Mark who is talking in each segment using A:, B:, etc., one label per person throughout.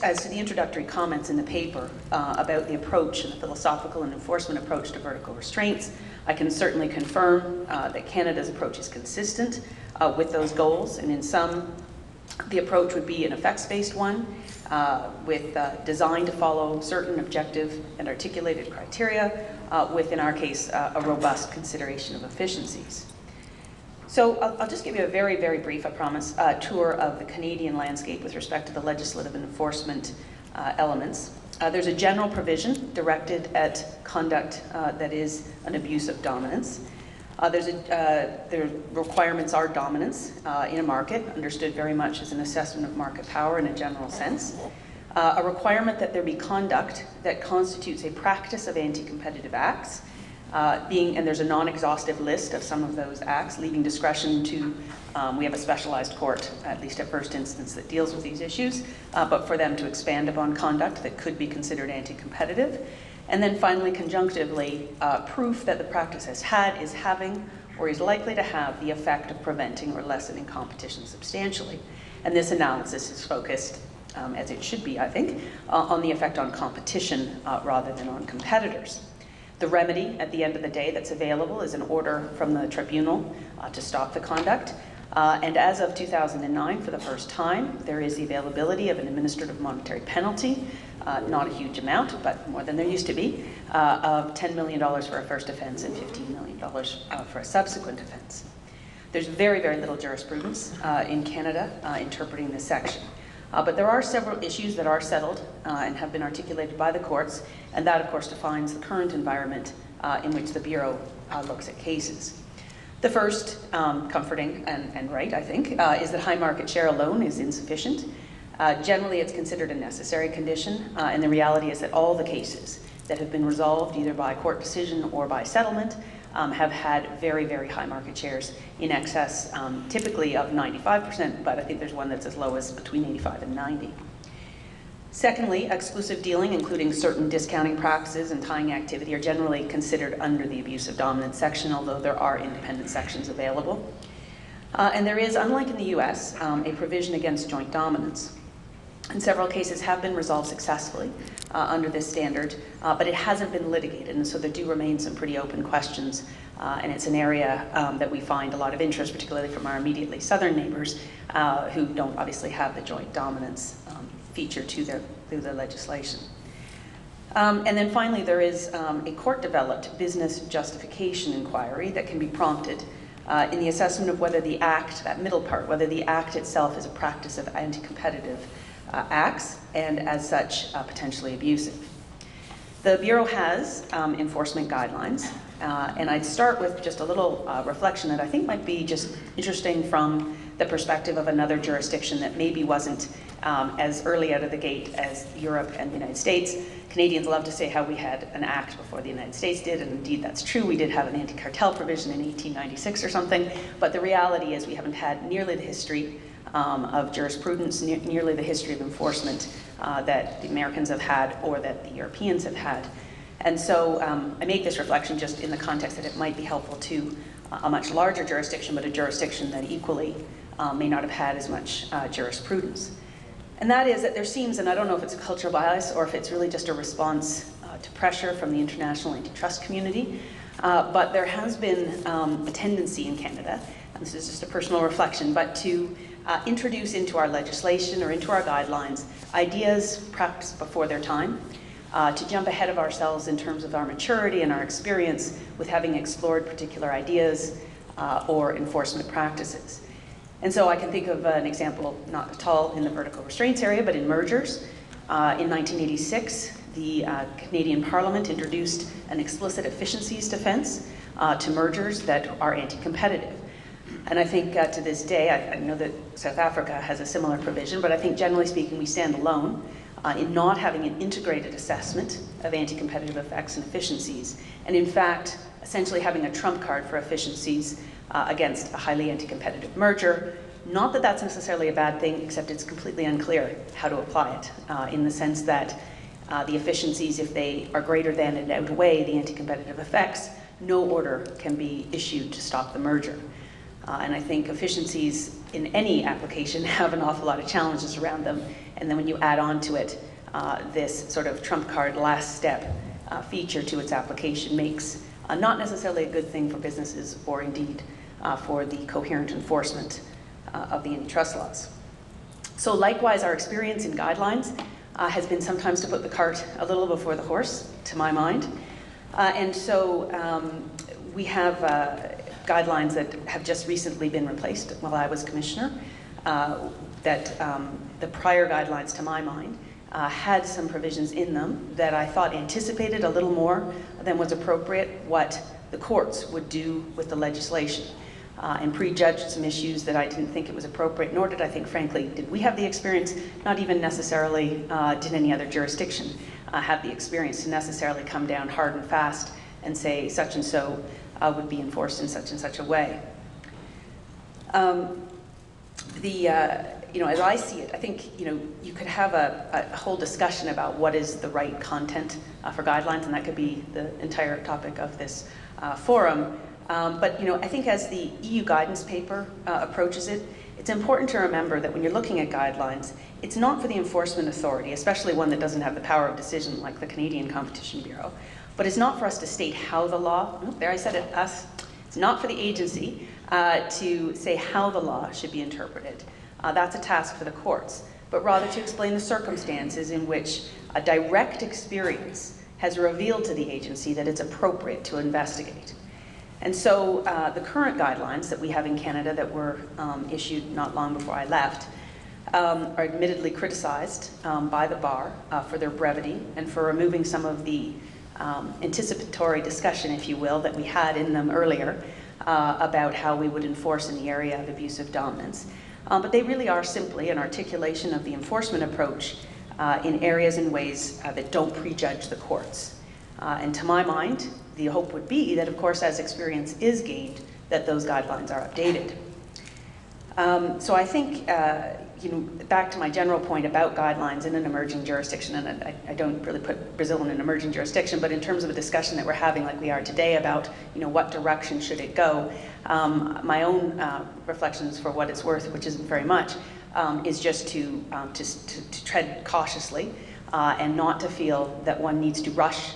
A: as to the introductory comments in the paper about the approach and the philosophical and enforcement approach to vertical restraints, I can certainly confirm that Canada's approach is consistent with those goals, and in some, the approach would be an effects-based one with designed to follow certain objective and articulated criteria, with, in our case, a robust consideration of efficiencies. So I'll just give you a very, very brief, I promise, tour of the Canadian landscape with respect to the legislative and enforcement elements. There's a general provision directed at conduct that is an abuse of dominance. The requirements are dominance in a market, understood very much as an assessment of market power in a general sense. A requirement that there be conduct that constitutes a practice of anti-competitive acts, and there's a non-exhaustive list of some of those acts, leaving discretion to, we have a specialized court, at least at first instance, that deals with these issues, but for them to expand upon conduct that could be considered anti-competitive. And then finally, conjunctively, proof that the practice has had, is having, or is likely to have the effect of preventing or lessening competition substantially. And this analysis is focused, as it should be, I think, on the effect on competition rather than on competitors. The remedy, at the end of the day, that's available is an order from the tribunal to stop the conduct. And as of 2009, for the first time, there is the availability of an administrative monetary penalty, not a huge amount, but more than there used to be, of $10 million for a first offense and $15 million for a subsequent offense. There's very, very little jurisprudence in Canada interpreting this section. But there are several issues that are settled and have been articulated by the courts, and that, of course, defines the current environment in which the Bureau looks at cases. The first, comforting and right, I think, is that high market share alone is insufficient. Generally, it's considered a necessary condition, and the reality is that all the cases that have been resolved either by court decision or by settlement have had very, very high market shares in excess, typically of 95%, but I think there's one that's as low as between 85 and 90. Secondly, exclusive dealing, including certain discounting practices and tying activity, are generally considered under the abuse of dominance section, although there are independent sections available. And there is, unlike in the US, a provision against joint dominance. And several cases have been resolved successfully under this standard, but it hasn't been litigated, and so there do remain some pretty open questions, and it's an area that we find a lot of interest, particularly from our immediately southern neighbors, who don't obviously have the joint dominance feature through their legislation. And then finally, there is a court-developed business justification inquiry that can be prompted in the assessment of whether the act, that middle part, whether the act itself is a practice of anti-competitive acts, and as such, potentially abusive. The Bureau has enforcement guidelines, and I'd start with just a little reflection that I think might be just interesting from the perspective of another jurisdiction that maybe wasn't as early out of the gate as Europe and the United States. Canadians love to say how we had an act before the United States did, and indeed that's true. We did have an anti-cartel provision in 1896 or something, but the reality is we haven't had nearly the history of jurisprudence, nearly the history of enforcement that the Americans have had or that the Europeans have had. And so I make this reflection just in the context that it might be helpful to a much larger jurisdiction, but a jurisdiction that equally may not have had as much jurisprudence. And that is that there seems, and I don't know if it's a cultural bias or if it's really just a response to pressure from the international antitrust community, but there has been a tendency in Canada, and this is just a personal reflection, but to introduce into our legislation or into our guidelines ideas perhaps before their time, to jump ahead of ourselves in terms of our maturity and our experience with having explored particular ideas or enforcement practices. And so I can think of an example, not at all in the vertical restraints area, but in mergers. In 1986, the Canadian Parliament introduced an explicit efficiencies defense to mergers that are anti-competitive. And I think to this day, I know that South Africa has a similar provision, but I think generally speaking, we stand alone in not having an integrated assessment of anti-competitive effects and efficiencies, and in fact, essentially having a trump card for efficiencies against a highly anti-competitive merger. Not that that's necessarily a bad thing, except it's completely unclear how to apply it, in the sense that the efficiencies, if they are greater than and outweigh the anti-competitive effects, no order can be issued to stop the merger. And I think efficiencies in any application have an awful lot of challenges around them. And then when you add on to it this sort of trump card last step feature to its application makes not necessarily a good thing for businesses or indeed for the coherent enforcement of the antitrust laws. So likewise, our experience in guidelines has been sometimes to put the cart a little before the horse, to my mind. And so we have guidelines that have just recently been replaced while I was commissioner, that the prior guidelines, to my mind, had some provisions in them that I thought anticipated a little more than was appropriate what the courts would do with the legislation, and prejudged some issues that I didn't think it was appropriate, nor did I think, frankly, did we have the experience, not even necessarily did any other jurisdiction have the experience to necessarily come down hard and fast and say such and so would be enforced in such and such a way. As I see it, I think you could have a whole discussion about what is the right content for guidelines, and that could be the entire topic of this forum. But I think as the EU guidance paper approaches it, it's important to remember that when you're looking at guidelines, it's not for the enforcement authority, especially one that doesn't have the power of decision like the Canadian Competition Bureau, but it's not for us to state how the law, there I said it, us, it's not for the agency to say how the law should be interpreted. That's a task for the courts, but rather to explain the circumstances in which a direct experience has revealed to the agency that it's appropriate to investigate. And so the current guidelines that we have in Canada that were issued not long before I left are admittedly criticized by the bar for their brevity and for removing some of the anticipatory discussion, if you will, that we had in them earlier about how we would enforce in the area of abusive dominance. But they really are simply an articulation of the enforcement approach in areas and ways that don't prejudge the courts. And to my mind, the hope would be that, of course, as experience is gained, that those guidelines are updated. So I think, back to my general point about guidelines in an emerging jurisdiction, and I don't really put Brazil in an emerging jurisdiction, but in terms of a discussion that we're having like we are today about, what direction should it go, my own reflections, for what it's worth, which isn't very much, is just to tread cautiously and not to feel that one needs to rush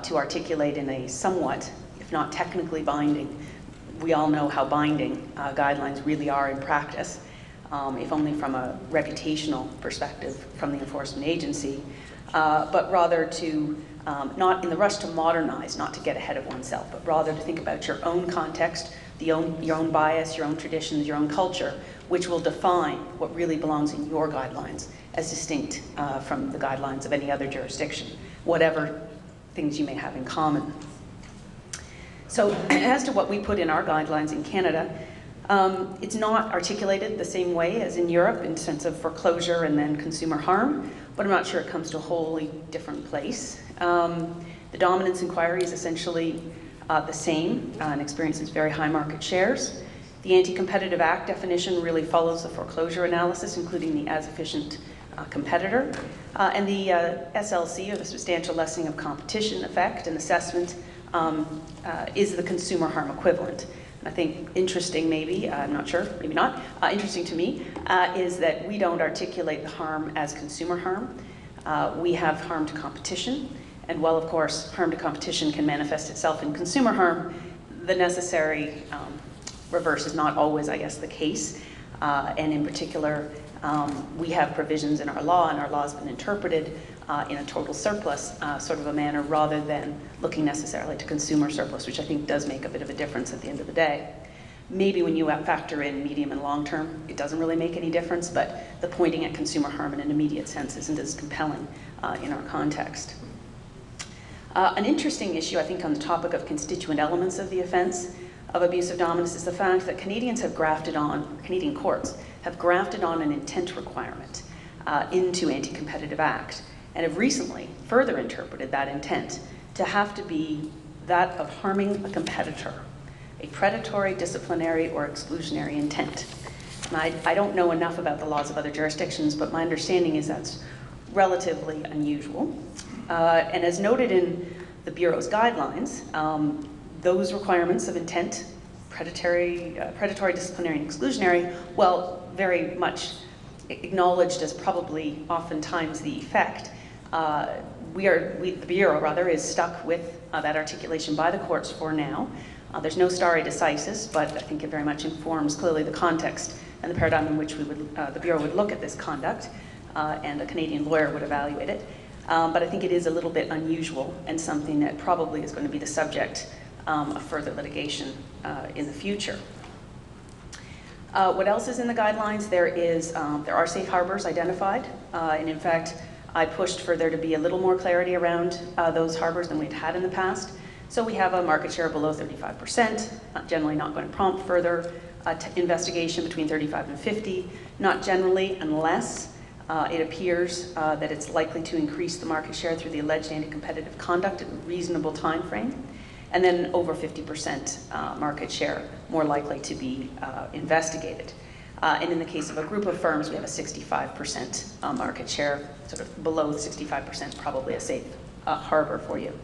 A: to articulate in a somewhat, if not technically binding, we all know how binding guidelines really are in practice, if only from a reputational perspective from the enforcement agency, but rather to, not in the rush to modernize, not to get ahead of oneself, but rather to think about your own context, your own bias, your own traditions, your own culture, which will define what really belongs in your guidelines as distinct from the guidelines of any other jurisdiction, whatever things you may have in common. So as to what we put in our guidelines in Canada, it's not articulated the same way as in Europe in sense of foreclosure and then consumer harm, but I'm not sure it comes to a wholly different place. The dominance inquiry is essentially the same and experiences very high market shares. The Anti-Competitive Act definition really follows the foreclosure analysis, including the as efficient competitor. And the SLC, or the substantial lessening of competition effect and assessment, is the consumer harm equivalent. And I think interesting maybe, I'm not sure, maybe not, interesting to me, is that we don't articulate the harm as consumer harm. We have harm to competition, and while of course harm to competition can manifest itself in consumer harm, the necessary reverse is not always, I guess, the case. And in particular, we have provisions in our law, and our law has been interpreted in a total surplus sort of a manner, rather than looking necessarily to consumer surplus, which I think does make a bit of a difference at the end of the day. Maybe when you factor in medium and long term, it doesn't really make any difference, but the pointing at consumer harm in an immediate sense isn't as compelling in our context. An interesting issue, I think, on the topic of constituent elements of the offense of abusive dominance is the fact that Canadian courts have grafted on an intent requirement into Anti-Competitive Act, and have recently further interpreted that intent to have to be that of harming a competitor, a predatory, disciplinary, or exclusionary intent. And I don't know enough about the laws of other jurisdictions, but my understanding is that's relatively unusual. And as noted in the Bureau's guidelines, those requirements of intent, predatory, disciplinary, and exclusionary, well, very much acknowledged as probably oftentimes the effect. The Bureau, rather, is stuck with that articulation by the courts for now. There's no stare decisis, but I think it very much informs clearly the context and the paradigm in which the Bureau would look at this conduct, and a Canadian lawyer would evaluate it. But I think it is a little bit unusual and something that probably is going to be the subject of further litigation in the future. What else is in the guidelines? There are safe harbors identified, and in fact, I pushed for there to be a little more clarity around those harbors than we'd had in the past. So we have a market share below 35%, generally not going to prompt further investigation between 35 and 50, not generally unless it appears that it's likely to increase the market share through the alleged anti-competitive conduct in a reasonable time frame, and then over 50% market share more likely to be investigated. And in the case of a group of firms, we have a 65% market share, sort of below 65%, probably a safe harbor for you.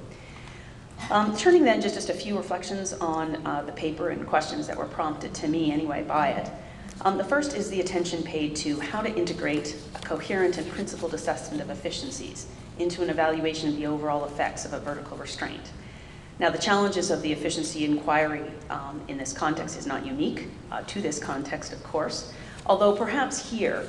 A: Turning then just a few reflections on the paper and questions that were prompted to me anyway by it. The first is the attention paid to how to integrate a coherent and principled assessment of efficiencies into an evaluation of the overall effects of a vertical restraint. Now, the challenges of the efficiency inquiry in this context is not unique to this context, of course, although perhaps here,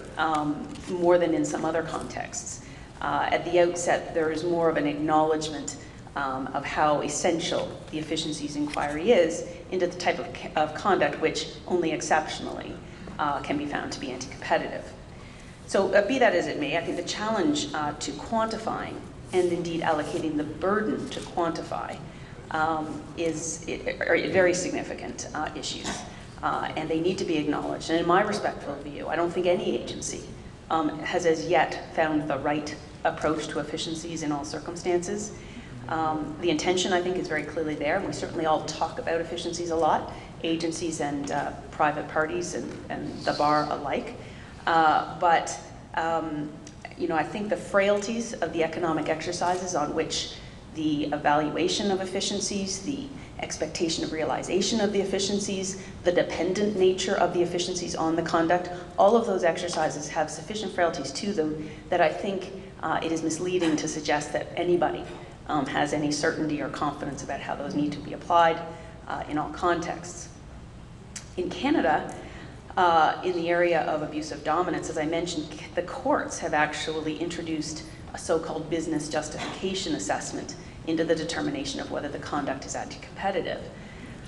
A: more than in some other contexts, at the outset there is more of an acknowledgement of how essential the efficiencies inquiry is into the type of conduct which only exceptionally can be found to be anti-competitive. So be that as it may, I think the challenge to quantifying and indeed allocating the burden to quantify are very significant issues, and they need to be acknowledged. And in my respectful view, I don't think any agency has as yet found the right approach to efficiencies in all circumstances. The intention, I think, is very clearly there, and we certainly all talk about efficiencies a lot, agencies and private parties and the bar alike. But I think the frailties of the economic exercises on which the evaluation of efficiencies, the expectation of realization of the efficiencies, the dependent nature of the efficiencies on the conduct, all of those exercises have sufficient frailties to them that I think it is misleading to suggest that anybody has any certainty or confidence about how those need to be applied in all contexts. In Canada, in the area of abusive dominance, as I mentioned, the courts have actually introduced a so-called business justification assessment into the determination of whether the conduct is anti-competitive.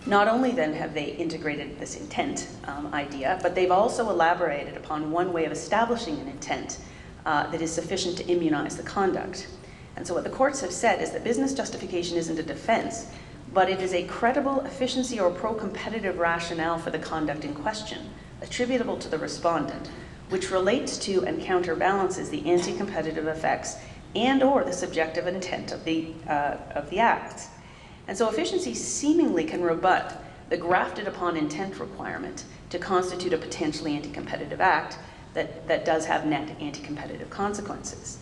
A: Not only then have they integrated this intent idea, but they've also elaborated upon one way of establishing an intent that is sufficient to immunize the conduct. And so what the courts have said is that business justification isn't a defense, but it is a credible efficiency or pro-competitive rationale for the conduct in question, attributable to the respondent, which relates to and counterbalances the anti-competitive effects and or the subjective intent of the act. And so efficiency seemingly can rebut the grafted upon intent requirement to constitute a potentially anti-competitive act that does have net anti-competitive consequences.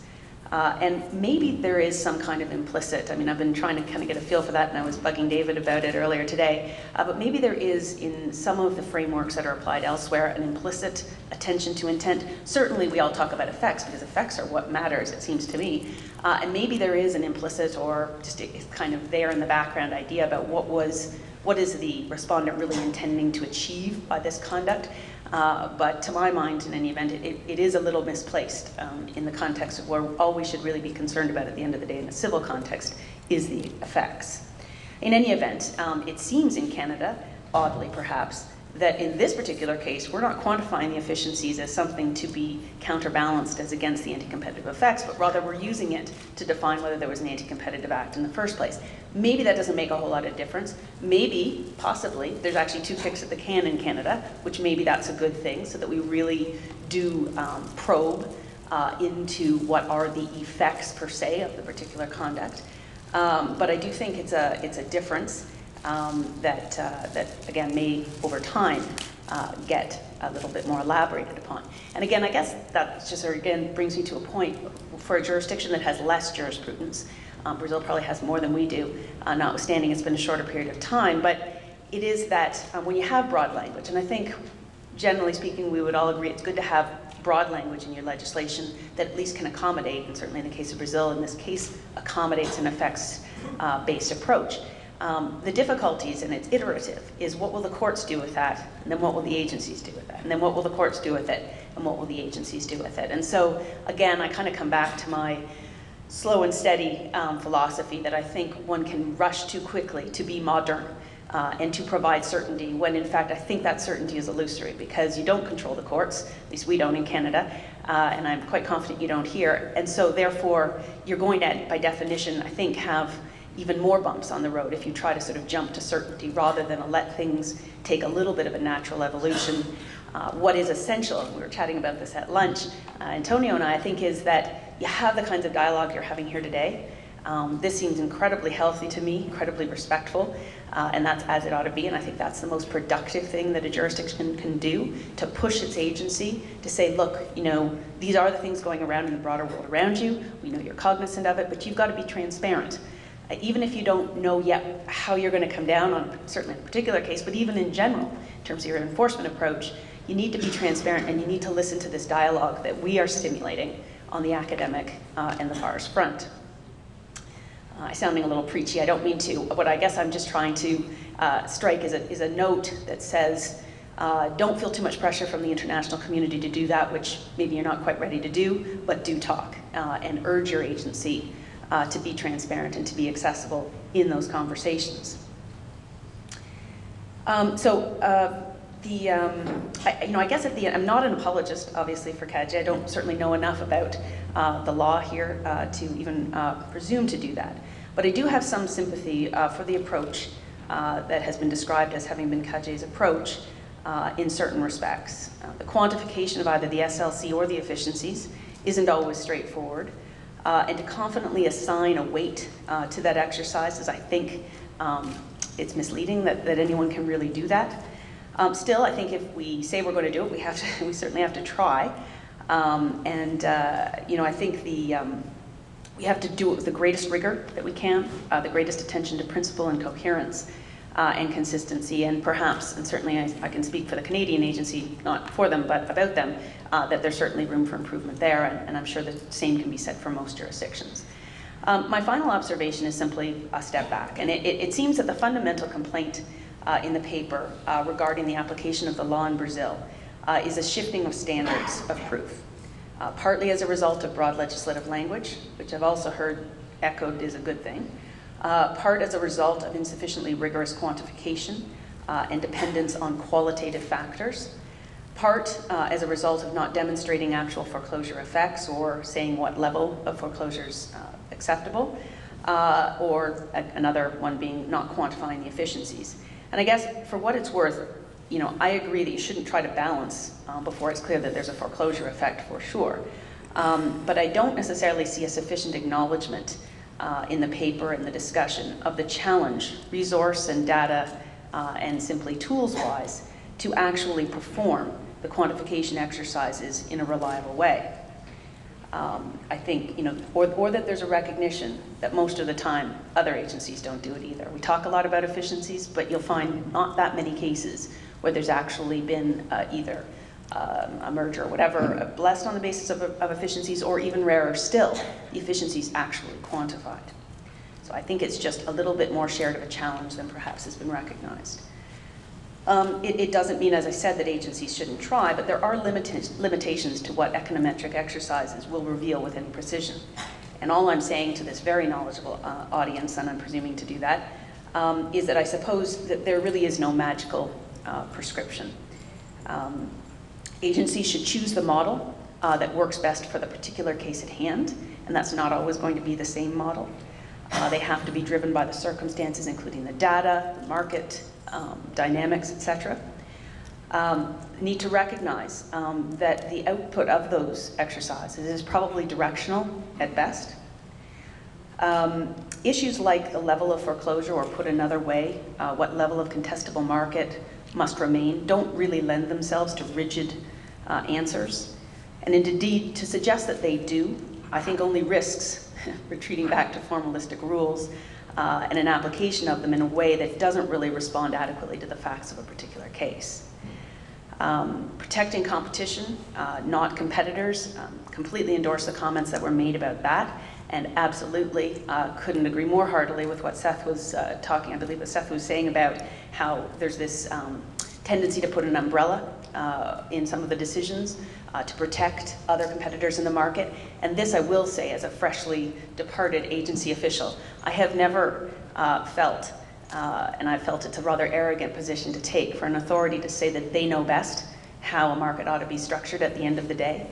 A: And maybe there is some kind of implicit, I've been trying to kind of get a feel for that, and I was bugging David about it earlier today, but maybe there is in some of the frameworks that are applied elsewhere an implicit attention to intent. Certainly we all talk about effects because effects are what matters, it seems to me. And maybe there is an implicit or just kind of there in the background idea about what is the respondent really intending to achieve by this conduct. But to my mind, in any event, it is a little misplaced in the context of where all we should really be concerned about at the end of the day in the civil context is the effects. In any event, it seems in Canada, oddly perhaps, that in this particular case, we're not quantifying the efficiencies as something to be counterbalanced as against the anti-competitive effects, but rather we're using it to define whether there was an anti-competitive act in the first place. Maybe that doesn't make a whole lot of difference. Maybe, possibly, there's actually 2 kicks at the can in Canada, which maybe that's a good thing, so that we really do probe into what are the effects per se of the particular conduct. But I do think it's a difference that again may over time get a little bit more elaborated upon. And again, I guess that just again brings me to a point for a jurisdiction that has less jurisprudence. Brazil probably has more than we do, notwithstanding it's been a shorter period of time, but it is that when you have broad language, and I think generally speaking we would all agree it's good to have broad language in your legislation that at least can accommodate, and certainly in the case of Brazil, in this case, accommodates an effects-based approach. The difficulties, and it's iterative, is what will the courts do with that, and then what will the agencies do with that, and then what will the courts do with it, and what will the agencies do with it. And so, again, I kind of come back to my slow and steady philosophy that I think one can rush too quickly to be modern and to provide certainty, when in fact I think that certainty is illusory, because you don't control the courts, at least we don't in Canada, and I'm quite confident you don't here. And so therefore, you're going to, by definition, I think, have even more bumps on the road if you try to sort of jump to certainty rather than let things take a little bit of a natural evolution. What is essential, and we were chatting about this at lunch, Antonio and I think, is that you have the kinds of dialogue you're having here today. This seems incredibly healthy to me, incredibly respectful, and that's as it ought to be, and I think that's the most productive thing that a jurisdiction can do, to push its agency to say, look, you know, these are the things going around in the broader world around you, we know you're cognizant of it, but you've got to be transparent. Even if you don't know yet how you're going to come down on, certainly in a particular case, but even in general, in terms of your enforcement approach, you need to be transparent and you need to listen to this dialogue that we are stimulating on the academic and the FARS front. I'm sounding a little preachy, I don't mean to. What I guess I'm just trying to strike is a note that says, don't feel too much pressure from the international community to do that, which maybe you're not quite ready to do, but do talk and urge your agency to be transparent and to be accessible in those conversations. I guess at the end, I'm not an apologist, obviously, for CADG. I don't certainly know enough about the law here to even presume to do that. But I do have some sympathy for the approach that has been described as having been CADG's approach in certain respects. The quantification of either the SLC or the efficiencies isn't always straightforward. And to confidently assign a weight to that exercise is, I think, it's misleading that anyone can really do that. Still, I think if we say we're going to do it, we certainly have to try. I think we have to do it with the greatest rigor that we can, the greatest attention to principle and coherence and consistency, and perhaps, and certainly I can speak for the Canadian agency, not for them, but about them, that there's certainly room for improvement there, and I'm sure the same can be said for most jurisdictions. My final observation is simply a step back, and it seems that the fundamental complaint in the paper regarding the application of the law in Brazil is a shifting of standards of proof, partly as a result of broad legislative language, which I've also heard echoed is a good thing, part as a result of insufficiently rigorous quantification and dependence on qualitative factors, part as a result of not demonstrating actual foreclosure effects or saying what level of foreclosure is acceptable, or another one being not quantifying the efficiencies. And I guess for what it's worth, you know, I agree that you shouldn't try to balance before it's clear that there's a foreclosure effect for sure. But I don't necessarily see a sufficient acknowledgement in the paper and the discussion of the challenge, resource and data and simply tools-wise, to actually perform the quantification exercises in a reliable way. I think, you know, or that there's a recognition that most of the time other agencies don't do it either. We talk a lot about efficiencies, but you'll find not that many cases where there's actually been either a merger or whatever blessed on the basis of efficiencies, or even rarer still, the efficiencies actually quantified. So I think it's just a little bit more shared of a challenge than perhaps has been recognized. It doesn't mean, as I said, that agencies shouldn't try, but there are limitations to what econometric exercises will reveal with any precision. And all I'm saying to this very knowledgeable audience, and I'm presuming to do that, is that I suppose that there really is no magical prescription. Agencies should choose the model that works best for the particular case at hand, and that's not always going to be the same model. They have to be driven by the circumstances, including the data, the market, dynamics, etc. Need to recognize that the output of those exercises is probably directional at best. Issues like the level of foreclosure, or put another way, what level of contestable market must remain, don't really lend themselves to rigid answers. And indeed, to suggest that they do, I think only risks retreating back to formalistic rules and an application of them in a way that doesn't really respond adequately to the facts of a particular case. Protecting competition, not competitors, completely endorse the comments that were made about that, and absolutely couldn't agree more heartily with what Seth was talking, I believe what Seth was saying about how there's this tendency to put an umbrella in some of the decisions to protect other competitors in the market. And this I will say, as a freshly departed agency official, I have never felt, and I've felt it's a rather arrogant position to take, for an authority to say that they know best how a market ought to be structured at the end of the day.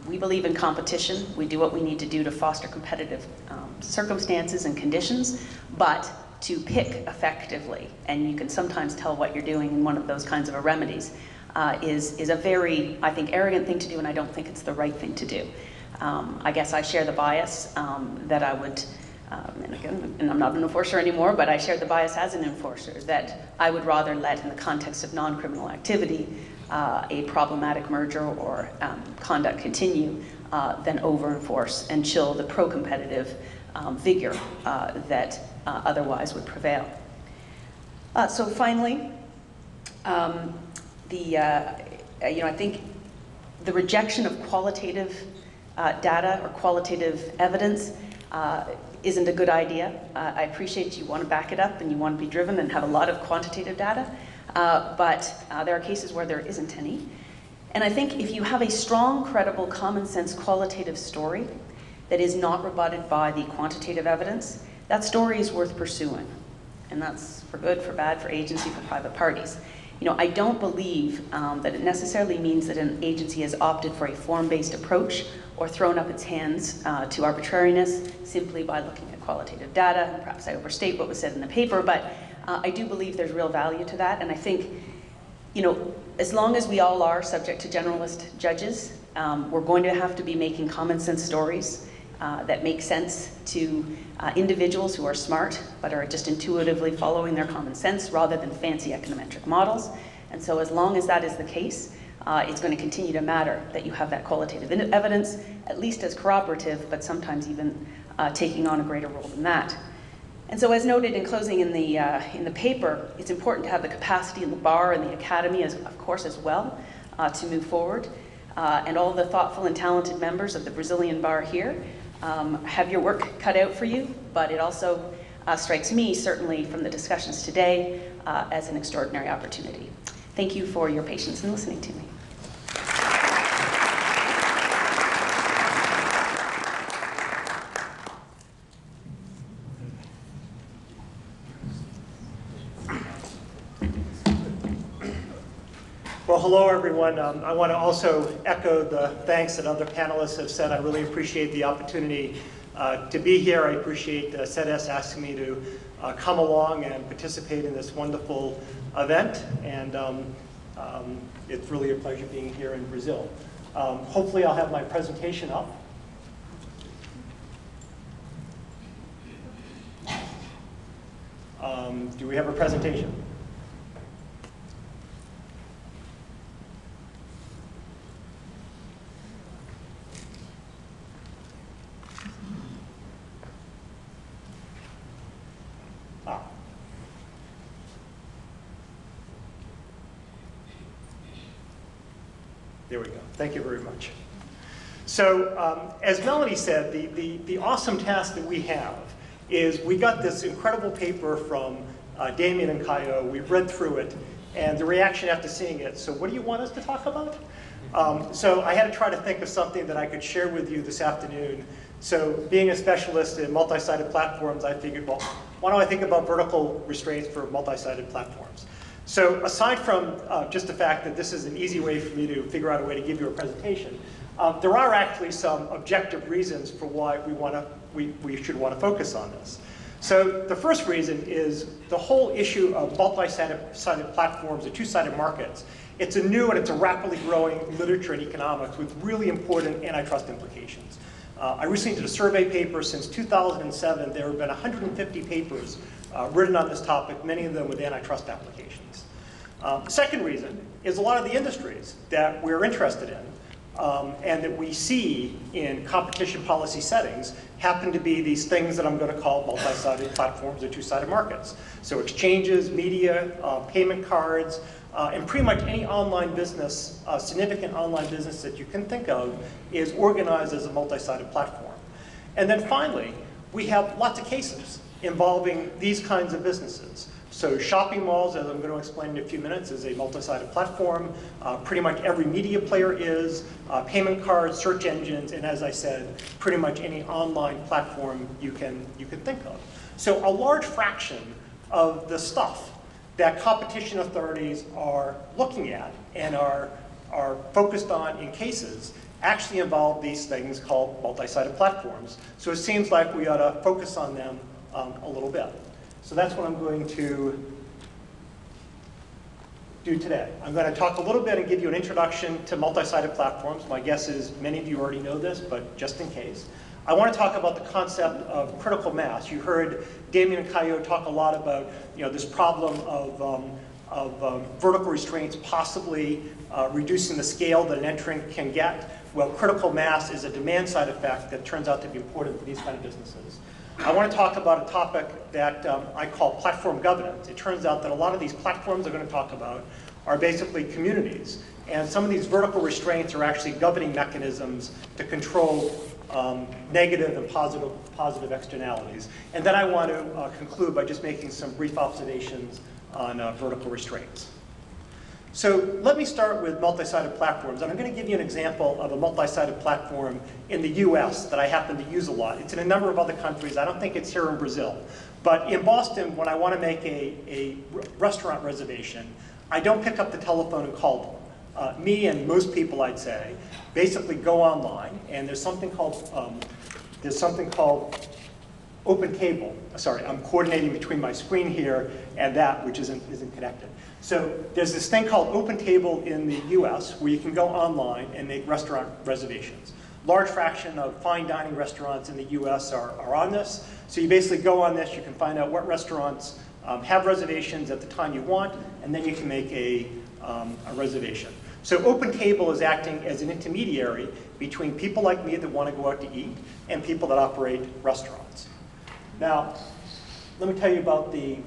A: We believe in competition. We do what we need to do to foster competitive circumstances and conditions, but to pick effectively, and you can sometimes tell what you're doing in one of those kinds of remedies, is a very, I think, arrogant thing to do, and I don't think it's the right thing to do. I guess I share the bias that I would, and again, and I'm not an enforcer anymore, but I share the bias as an enforcer that I would rather let, in the context of non-criminal activity, a problematic merger or conduct continue than over-enforce and chill the pro-competitive vigor that otherwise would prevail. So finally, I think the rejection of qualitative data or qualitative evidence isn't a good idea. I appreciate you want to back it up and you want to be driven and have a lot of quantitative data, but there are cases where there isn't any. And I think if you have a strong, credible, common sense qualitative story that is not rebutted by the quantitative evidence, that story is worth pursuing. And that's for good, for bad, for agency, for private parties. I don't believe that it necessarily means that an agency has opted for a form-based approach or thrown up its hands to arbitrariness simply by looking at qualitative data. Perhaps I overstate what was said in the paper, but I do believe there's real value to that. And I think, as long as we all are subject to generalist judges, we're going to have to be making common sense stories that make sense to individuals who are smart but are just intuitively following their common sense rather than fancy econometric models. And so as long as that is the case, it's going to continue to matter that you have that qualitative evidence, at least as corroborative, but sometimes even taking on a greater role than that. And so as noted in closing in the paper, it's important to have the capacity in the bar and the academy, of course, as well, to move forward. And all the thoughtful and talented members of the Brazilian bar here have your work cut out for you, but it also strikes me, certainly from the discussions today, as an extraordinary opportunity. Thank you for your patience in listening to me.
B: Well, hello, everyone. I want to also echo the thanks that other panelists have said. I really appreciate the opportunity to be here. I appreciate SEDES asking me to come along and participate in this wonderful event. And it's really a pleasure being here in Brazil. Hopefully, I'll have my presentation up. Do we have a presentation? There we go. Thank you very much. So as Melanie said, the awesome task that we have is we got this incredible paper from Damien and Caio. We've read through it, and the reaction after seeing it. So what do you want us to talk about? So I had to try to think of something that I could share with you this afternoon. So being a specialist in multi-sided platforms, I figured, well, why don't I think about vertical restraints for multi-sided platforms? So aside from just the fact that this is an easy way for me to figure out a way to give you a presentation, there are actually some objective reasons for why we should want to focus on this. So the first reason is the whole issue of multi-sided platforms or two-sided markets. It's a new and it's a rapidly growing literature in economics with really important antitrust implications. I recently did a survey paper. Since 2007, there have been 150 papers written on this topic, many of them with antitrust applications. The second reason is a lot of the industries that we're interested in and that we see in competition policy settings happen to be these things that I'm going to call multi-sided platforms or two-sided markets. So exchanges, media, payment cards, and pretty much any online business, significant online business that you can think of is organized as a multi-sided platform. And then finally, we have lots of cases involving these kinds of businesses. So shopping malls, as I'm going to explain in a few minutes, is a multi-sided platform. Pretty much every media player is, payment cards, search engines, and as I said, pretty much any online platform you can think of. So a large fraction of the stuff that competition authorities are looking at and are focused on in cases actually involve these things called multi-sided platforms. So it seems like we ought to focus on them a little bit. So that's what I'm going to do today. I'm going to talk a little bit and give you an introduction to multi-sided platforms. My guess is many of you already know this, but just in case. I want to talk about the concept of critical mass. You heard Damien and Caillot talk a lot about this problem of vertical restraints possibly reducing the scale that an entrant can get. Well, critical mass is a demand-side effect that turns out to be important for these kind of businesses. I want to talk about a topic that I call platform governance. It turns out that a lot of these platforms I'm going to talk about are basically communities. And some of these vertical restraints are actually governing mechanisms to control negative and positive externalities. And then I want to conclude by just making some brief observations on vertical restraints. So let me start with multi-sided platforms. And I'm going to give you an example of a multi-sided platform in the US that I happen to use a lot. It's in a number of other countries. I don't think it's here in Brazil. But in Boston, when I want to make a restaurant reservation, I don't pick up the telephone and call them. Me and most people, I'd say, basically go online, and there's something called Open Table. Sorry, I'm coordinating between my screen here and that, which isn't connected. So there's this thing called Open Table in the US where you can go online and make restaurant reservations. Large fraction of fine dining restaurants in the US are on this. So you basically go on this, you can find out what restaurants have reservations at the time you want, and then you can make a reservation. So Open Table is acting as an intermediary between people like me that want to go out to eat and people that operate restaurants. Now, let me tell you about the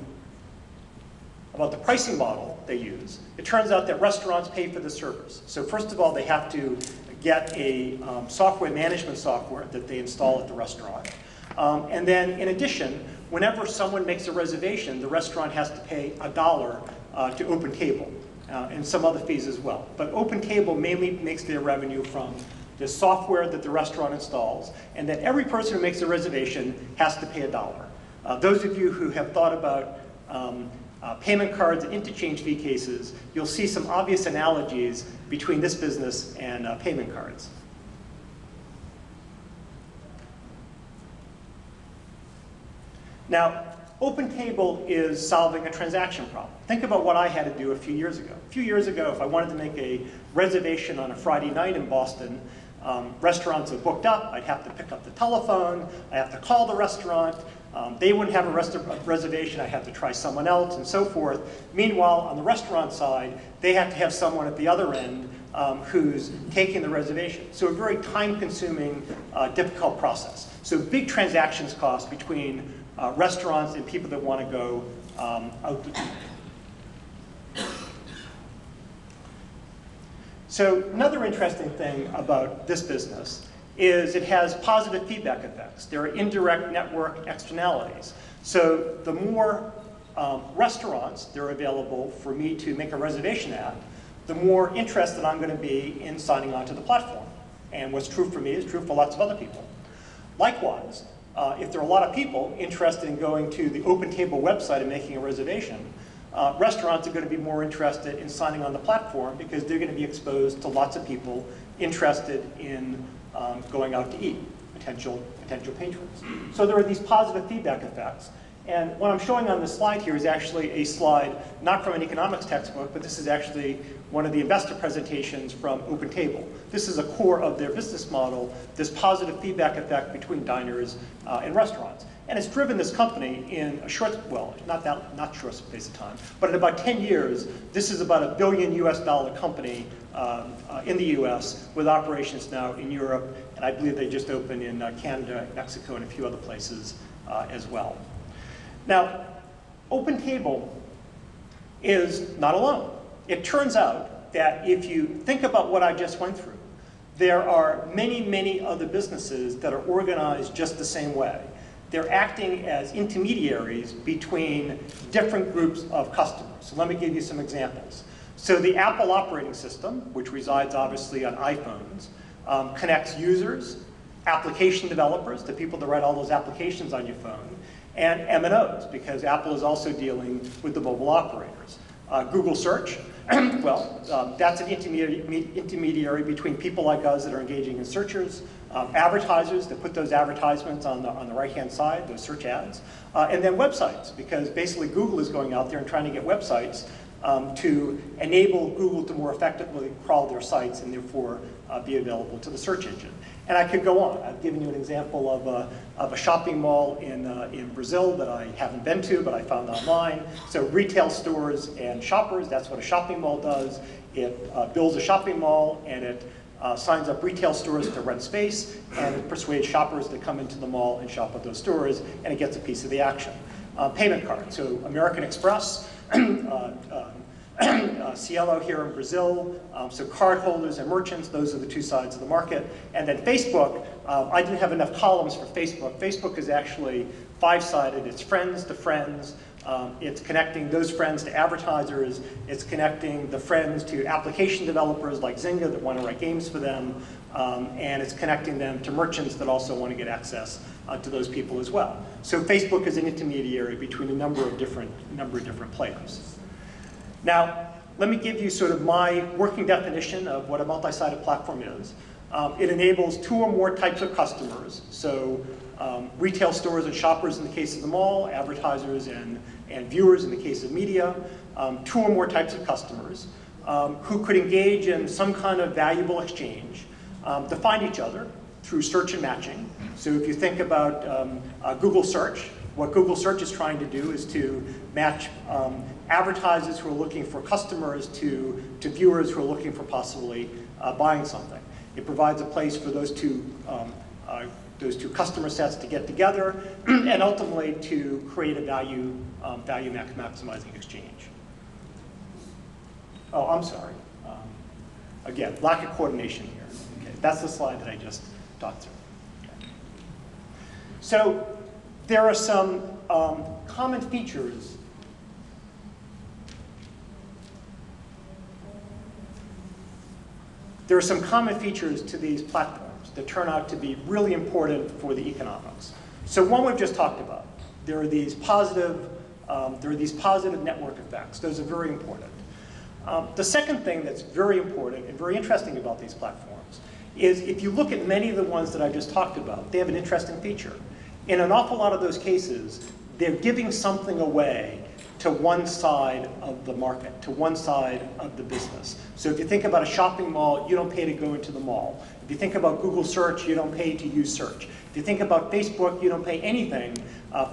B: pricing model they use. It turns out that restaurants pay for the servers. So first of all, they have to get a software management software that they install at the restaurant. And then in addition, whenever someone makes a reservation, the restaurant has to pay $1 to Open Table and some other fees as well. But Open Table mainly makes their revenue from the software that the restaurant installs, and then every person who makes a reservation has to pay $1. Those of you who have thought about payment cards and interchange fee cases, you'll see some obvious analogies between this business and payment cards. Now, Open Table is solving a transaction problem. Think about what I had to do a few years ago. A few years ago, if I wanted to make a reservation on a Friday night in Boston, restaurants are booked up, I'd have to pick up the telephone, I have to call the restaurant, they wouldn't have a reservation, I have to try someone else, and so forth. Meanwhile, on the restaurant side, they have to have someone at the other end who's taking the reservation. So a very time-consuming, difficult process. So big transactions cost between restaurants and people that want to go out to eat. So another interesting thing about this business is it has positive feedback effects. There are indirect network externalities. So the more restaurants that are available for me to make a reservation at, the more interested I'm going to be in signing on to the platform. And what's true for me is true for lots of other people. Likewise, if there are a lot of people interested in going to the Open Table website and making a reservation, restaurants are going to be more interested in signing on the platform because they're going to be exposed to lots of people interested in going out to eat, potential patrons. So there are these positive feedback effects. And what I'm showing on this slide here is actually a slide not from an economics textbook, but this is actually one of the investor presentations from Open Table. This is a core of their business model, this positive feedback effect between diners and restaurants. And it's driven this company in a short, well, not short space of time, but in about 10 years, this is about $1 billion US company in the US with operations now in Europe, and I believe they just opened in Canada, Mexico, and a few other places as well. Now, OpenTable is not alone. It turns out that if you think about what I just went through, there are many, many other businesses that are organized just the same way. They're acting as intermediaries between different groups of customers. So let me give you some examples. So the Apple operating system, which resides obviously on iPhones, connects users, application developers, the people that write all those applications on your phone, and MNOs, because Apple is also dealing with the mobile operators. Google Search, well, that's an intermediary between people like us that are engaging in searchers, advertisers that put those advertisements on the right-hand side, those search ads, and then websites, because basically Google is going out there and trying to get websites to enable Google to more effectively crawl their sites and therefore be available to the search engine. And I could go on. I've given you an example of a shopping mall in Brazil that I haven't been to, but I found online. So retail stores and shoppers, that's what a shopping mall does. It builds a shopping mall and it signs up retail stores to rent space, and it persuades shoppers to come into the mall and shop at those stores, and it gets a piece of the action. Payment card, so American Express, Cielo here in Brazil, so card holders and merchants, those are the two sides of the market. And then Facebook, I didn't have enough columns for Facebook. Facebook is actually five-sided. It's friends to friends. It's connecting those friends to advertisers. It's connecting the friends to application developers like Zynga that want to write games for them. And it's connecting them to merchants that also want to get access to those people as well. So Facebook is an intermediary between a number of different players. Now, let me give you sort of my working definition of what a multi-sided platform is. It enables two or more types of customers, so retail stores and shoppers in the case of the mall, advertisers and viewers in the case of media, two or more types of customers who could engage in some kind of valuable exchange to find each other through search and matching. So if you think about Google Search, what Google Search is trying to do is to match advertisers who are looking for customers to viewers who are looking for possibly buying something. It provides a place for those two customer sets to get together and ultimately to create a value maximizing exchange. Oh, I'm sorry. Again, lack of coordination here. Okay, that's the slide that I just talked through. Okay. So there are some common features. There are some common features to these platforms that turn out to be really important for the economics. So one we've just talked about. There are these positive network effects. Those are very important. The second thing that's very important and very interesting about these platforms is if you look at many of the ones that I just talked about, they have an interesting feature. In an awful lot of those cases, they're giving something away to one side of the market, to one side of the business. So if you think about a shopping mall, you don't pay to go into the mall. If you think about Google Search, you don't pay to use search. If you think about Facebook, you don't pay anything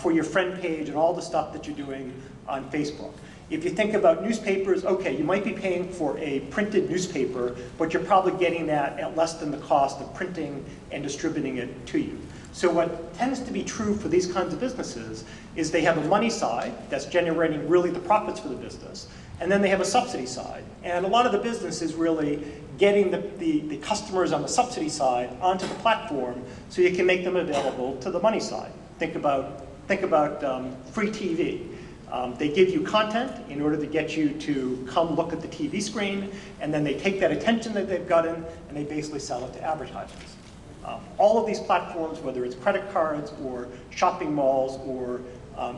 B: for your friend page and all the stuff that you're doing on Facebook. If you think about newspapers, okay, you might be paying for a printed newspaper, but you're probably getting that at less than the cost of printing and distributing it to you. So what tends to be true for these kinds of businesses is they have a money side that's generating really the profits for the business, and then they have a subsidy side. And a lot of the business is really getting the customers on the subsidy side onto the platform so you can make them available to the money side. Think about free TV. They give you content in order to get you to come look at the TV screen, and then they take that attention that they've gotten and they basically sell it to advertisers. All of these platforms, whether it's credit cards or shopping malls or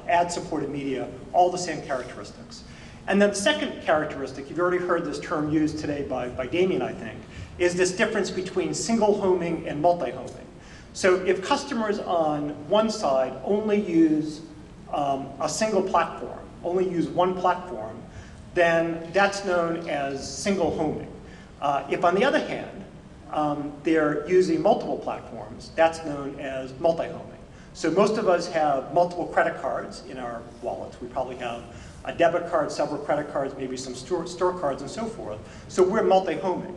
B: ad-supported media, all the same characteristics. And then the second characteristic, you've already heard this term used today by Damien, I think, is this difference between single homing and multi-homing. So if customers on one side only use a single platform, only use one platform, then that's known as single homing. If on the other hand, they're using multiple platforms, that's known as multi-homing. So most of us have multiple credit cards in our wallets. We probably have a debit card, several credit cards, maybe some store cards and so forth. So we're multi-homing.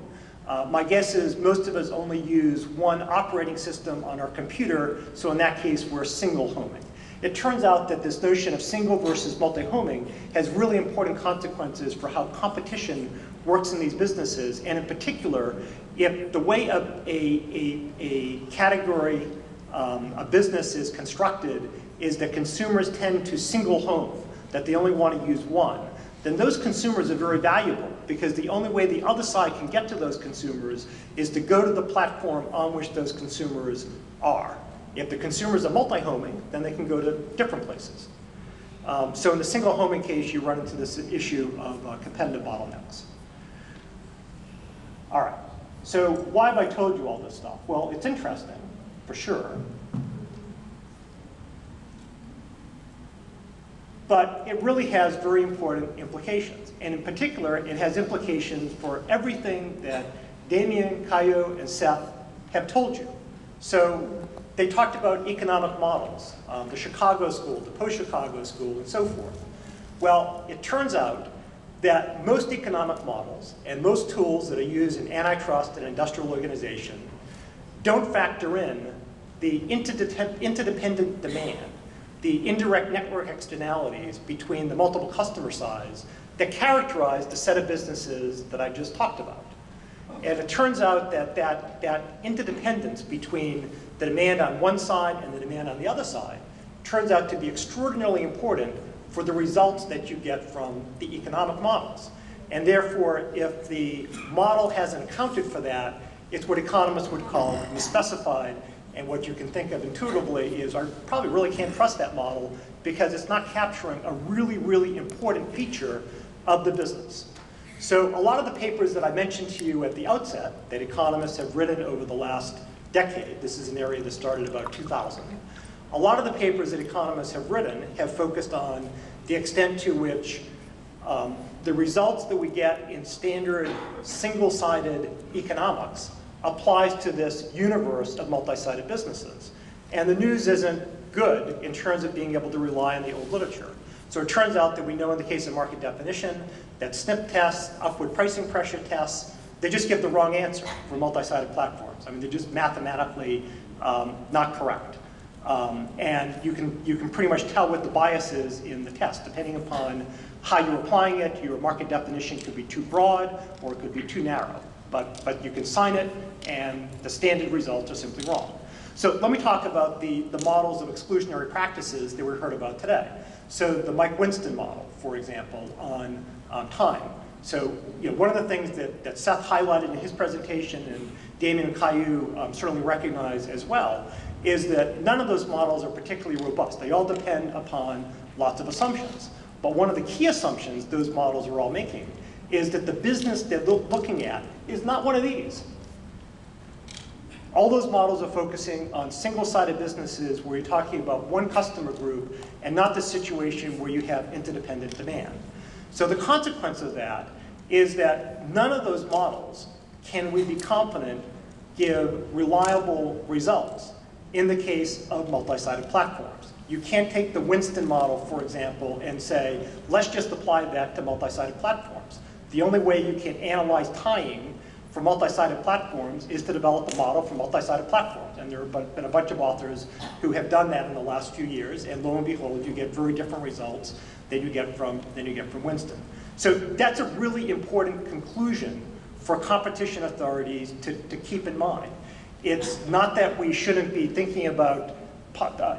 B: My guess is most of us only use one operating system on our computer, so in that case we're single homing. It turns out that this notion of single versus multi-homing has really important consequences for how competition works in these businesses, and in particular, if the way a category, a business is constructed is that consumers tend to single home, that they only want to use one, then those consumers are very valuable, because the only way the other side can get to those consumers is to go to the platform on which those consumers are. If the consumers are multi-homing, then they can go to different places. So in the single homing case, you run into this issue of competitive bottlenecks. All right, so why have I told you all this stuff? Well, it's interesting, for sure. But it really has very important implications. And in particular, it has implications for everything that Damien, Caillou, and Seth have told you. So they talked about economic models, the Chicago School, the post-Chicago School, and so forth. Well, it turns out that most economic models and most tools that are used in antitrust and industrial organization don't factor in the interdependent demand, the indirect network externalities between the multiple customer size that characterize the set of businesses that I just talked about. And it turns out that that interdependence between the demand on one side and the demand on the other side turns out to be extraordinarily important for the results that you get from the economic models. And therefore, if the model hasn't accounted for that, it's what economists would call misspecified. And what you can think of intuitively is I probably really can't trust that model because it's not capturing a really, really important feature of the business. So a lot of the papers that I mentioned to you at the outset that economists have written over the last decade, this is an area that started about 2000, a lot of the papers that economists have written have focused on the extent to which the results that we get in standard single-sided economics applies to this universe of multi-sided businesses. And the news isn't good in terms of being able to rely on the old literature. So it turns out that we know in the case of market definition that SNP tests, upward pricing pressure tests, they just give the wrong answer for multi-sided platforms. I mean, they're just mathematically not correct. And you can pretty much tell what the bias is in the test, depending upon how you're applying it. Your market definition could be too broad or it could be too narrow. But you can sign it, and the standard results are simply wrong. So let me talk about the models of exclusionary practices that we heard about today. So the Mike Winston model, for example, on time. So one of the things that Seth highlighted in his presentation, and Damien and Caillou certainly recognize as well, is that none of those models are particularly robust. They all depend upon lots of assumptions. But one of the key assumptions those models are all making is that the business they're looking at is not one of these. All those models are focusing on single-sided businesses where you're talking about one customer group and not the situation where you have interdependent demand. So the consequence of that is that none of those models can we be confident give reliable results in the case of multi-sided platforms. You can't take the Winston model, for example, and say, let's just apply that to multi-sided platforms. The only way you can analyze tying for multi-sided platforms is to develop a model for multi-sided platforms. And there have been a bunch of authors who have done that in the last few years, and lo and behold, you get very different results than you get from Winston. So that's a really important conclusion for competition authorities to keep in mind. It's not that we shouldn't be thinking about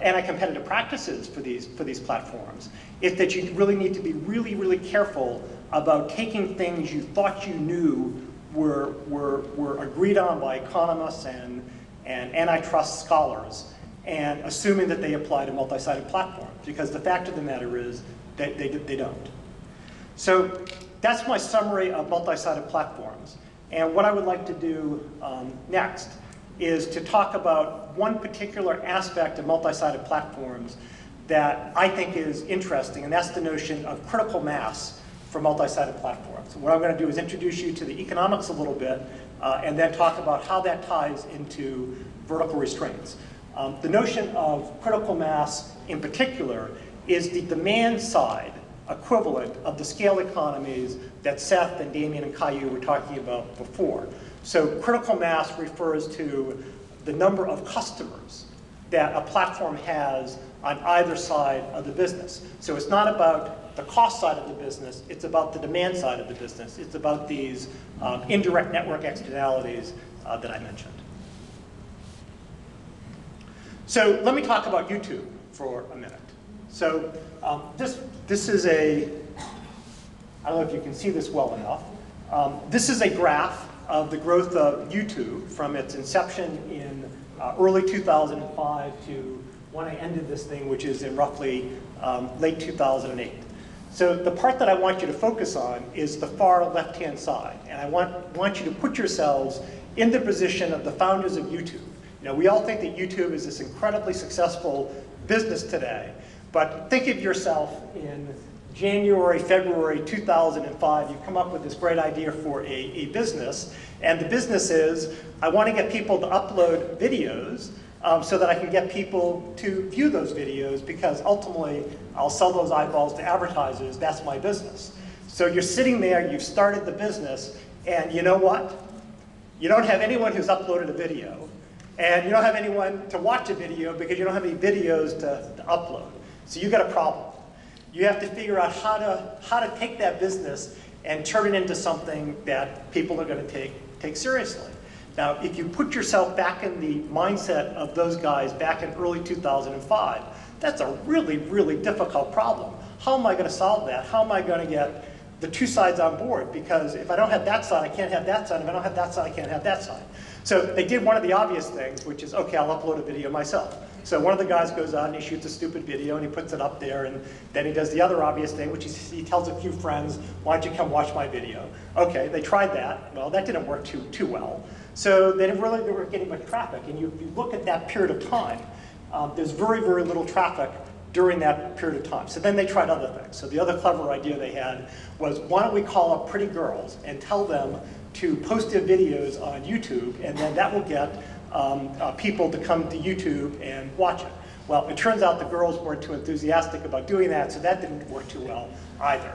B: anti-competitive practices for these platforms. It's that you really need to be really, really careful about taking things you thought you knew were agreed on by economists and antitrust scholars and assuming that they apply to multi-sided platforms, because the fact of the matter is that they don't. So that's my summary of multi-sided platforms. And what I would like to do next is to talk about one particular aspect of multi-sided platforms that I think is interesting, and that's the notion of critical mass for multi-sided platforms. So what I'm going to do is introduce you to the economics a little bit, and then talk about how that ties into vertical restraints. The notion of critical mass in particular is the demand side equivalent of the scale economies that Seth and Damien and Caillou were talking about before. So critical mass refers to the number of customers that a platform has on either side of the business. So it's not about the cost side of the business, it's about the demand side of the business. It's about these indirect network externalities that I mentioned. So let me talk about YouTube for a minute. So this is a, I don't know if you can see this well enough. This is a graph of the growth of YouTube from its inception in early 2005 to when I ended this thing, which is in roughly late 2008. So the part that I want you to focus on is the far left-hand side. And I want you to put yourselves in the position of the founders of YouTube. You know, we all think that YouTube is this incredibly successful business today. But think of yourself in January, February 2005, you come up with this great idea for a business. And the business is, I want to get people to upload videos so that I can get people to view those videos, because ultimately I'll sell those eyeballs to advertisers. That's my business. So you're sitting there, you've started the business, and you know what? You don't have anyone who's uploaded a video, and you don't have anyone to watch a video because you don't have any videos to upload. So you've got a problem. You have to figure out how to take that business and turn it into something that people are going to take seriously. Now, if you put yourself back in the mindset of those guys back in early 2005, that's a really, really difficult problem. How am I going to solve that? How am I going to get the two sides on board? Because if I don't have that side, I can't have that side. If I don't have that side, I can't have that side. So they did one of the obvious things, which is, okay, I'll upload a video myself. So one of the guys goes out and he shoots a stupid video and he puts it up there, and then he does the other obvious thing, which is he tells a few friends, why don't you come watch my video? Okay, they tried that. Well, that didn't work too well. So they weren't getting much traffic. And you look at that period of time, there's very, very little traffic during that period of time. So then they tried other things. So the other clever idea they had was, why don't we call up pretty girls and tell them to post their videos on YouTube, and then that will get people to come to YouTube and watch it. Well, it turns out the girls weren't too enthusiastic about doing that, so that didn't work too well either.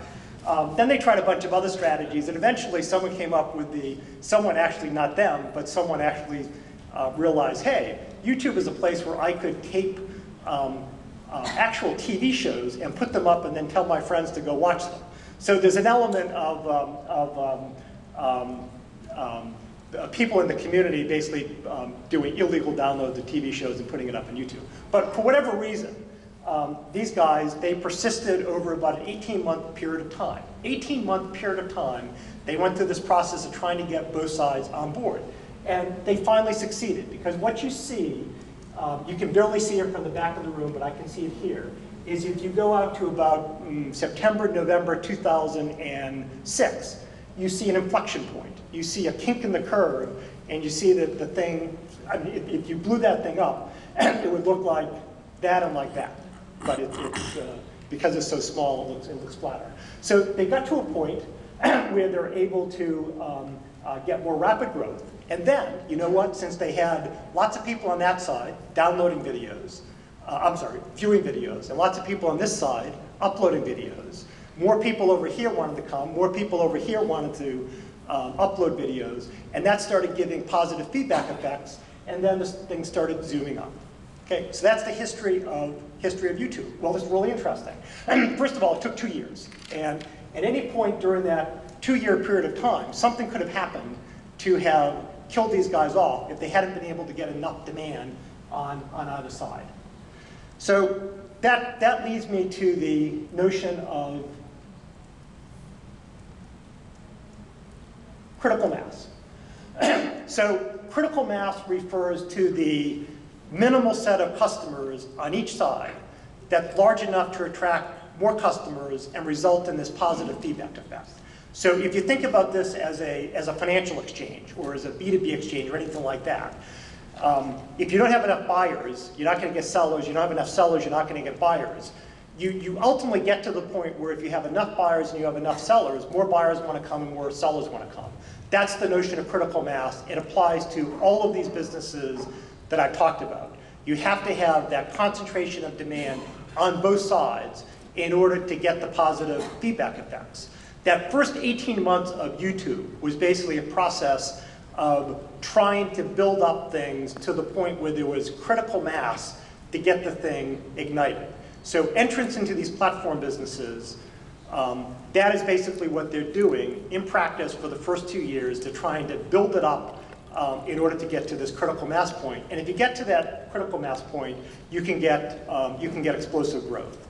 B: Then they tried a bunch of other strategies, and eventually someone came up with someone actually, not them, but someone actually realized, hey, YouTube is a place where I could tape actual TV shows and put them up and then tell my friends to go watch them. So there's an element of people in the community basically doing illegal downloads of TV shows and putting it up on YouTube. But for whatever reason, these guys, they persisted over about an 18-month period of time. 18-month period of time, they went through this process of trying to get both sides on board. And they finally succeeded, because what you see, you can barely see it from the back of the room, but I can see it here, is if you go out to about September, November 2006, you see an inflection point. You see a kink in the curve, and you see that the thing, I mean, if you blew that thing up, it would look like that and like that. But because it's so small, it looks flatter. So they got to a point where they're able to get more rapid growth. And then, you know what, since they had lots of people on that side downloading videos, viewing videos, and lots of people on this side uploading videos, more people over here wanted to come, more people over here wanted to upload videos, and that started giving positive feedback effects, and then this thing started zooming up. Okay, so that's the history of YouTube. Well, it's really interesting. First of all, it took 2 years, and at any point during that 2-year period of time, something could have happened to have killed these guys off if they hadn't been able to get enough demand on either side. So that leads me to the notion of critical mass. So critical mass refers to the minimal set of customers on each side that's large enough to attract more customers and result in this positive feedback effect. So if you think about this as a financial exchange or as a B2B exchange or anything like that, if you don't have enough buyers, you're not going to get sellers. You don't have enough sellers, you're not going to get buyers. You ultimately get to the point where if you have enough buyers and you have enough sellers, more buyers want to come and more sellers want to come. That's the notion of critical mass. It applies to all of these businesses that I've talked about. You have to have that concentration of demand on both sides in order to get the positive feedback effects. That first 18 months of YouTube was basically a process of trying to build up things to the point where there was critical mass to get the thing ignited. So entrance into these platform businesses, that is basically what they're doing in practice for the first 2 years to trying to build it up in order to get to this critical mass point. And if you get to that critical mass point, you can get explosive growth.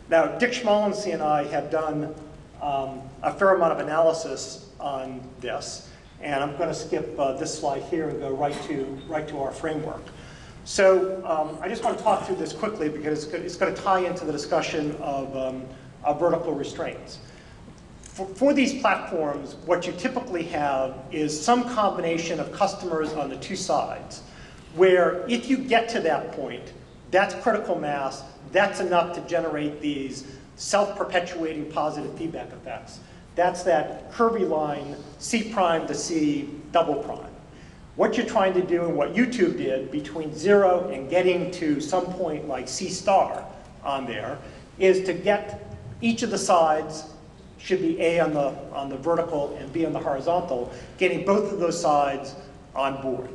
B: Now, Dick Schmolensky and I have done a fair amount of analysis on this, and I'm going to skip this slide here and go right to our framework. So I just want to talk through this quickly because it's going to tie into the discussion of vertical restraints. For these platforms, what you typically have is some combination of customers on the two sides, where if you get to that point, that's critical mass, that's enough to generate these self-perpetuating positive feedback effects. That's that curvy line, C prime to C double prime. What you're trying to do and what YouTube did between 0 and getting to some point like C star on there is to get each of the sides, should be A on the vertical and B on the horizontal, getting both of those sides on board.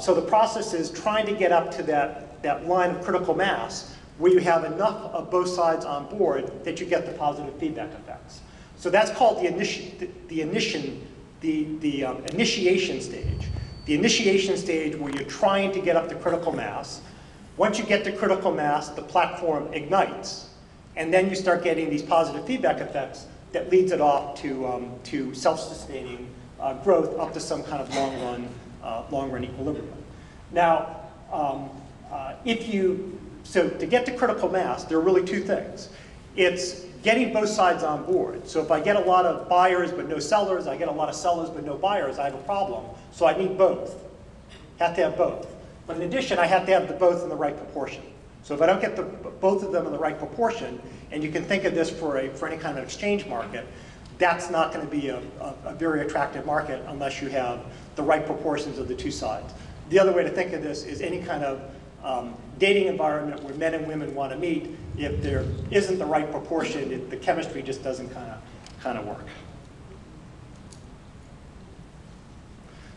B: So the process is trying to get up to that line of critical mass where you have enough of both sides on board that you get the positive feedback effects. So that's called the initiation stage. The initiation stage where you're trying to get up to critical mass. Once you get to critical mass, the platform ignites. And then you start getting these positive feedback effects that leads it off to self-sustaining growth up to some kind of long-run equilibrium. Now, so to get to critical mass, there are really two things. It's getting both sides on board. So if I get a lot of buyers but no sellers, I get a lot of sellers but no buyers, I have a problem. So I need both. Have to have both. But in addition, I have to have the both in the right proportion. So if I don't get both of them in the right proportion, and you can think of this for any kind of exchange market, that's not going to be a very attractive market unless you have the right proportions of the two sides. The other way to think of this is any kind of dating environment where men and women want to meet. If there isn't the right proportion, the chemistry just doesn't kind of work.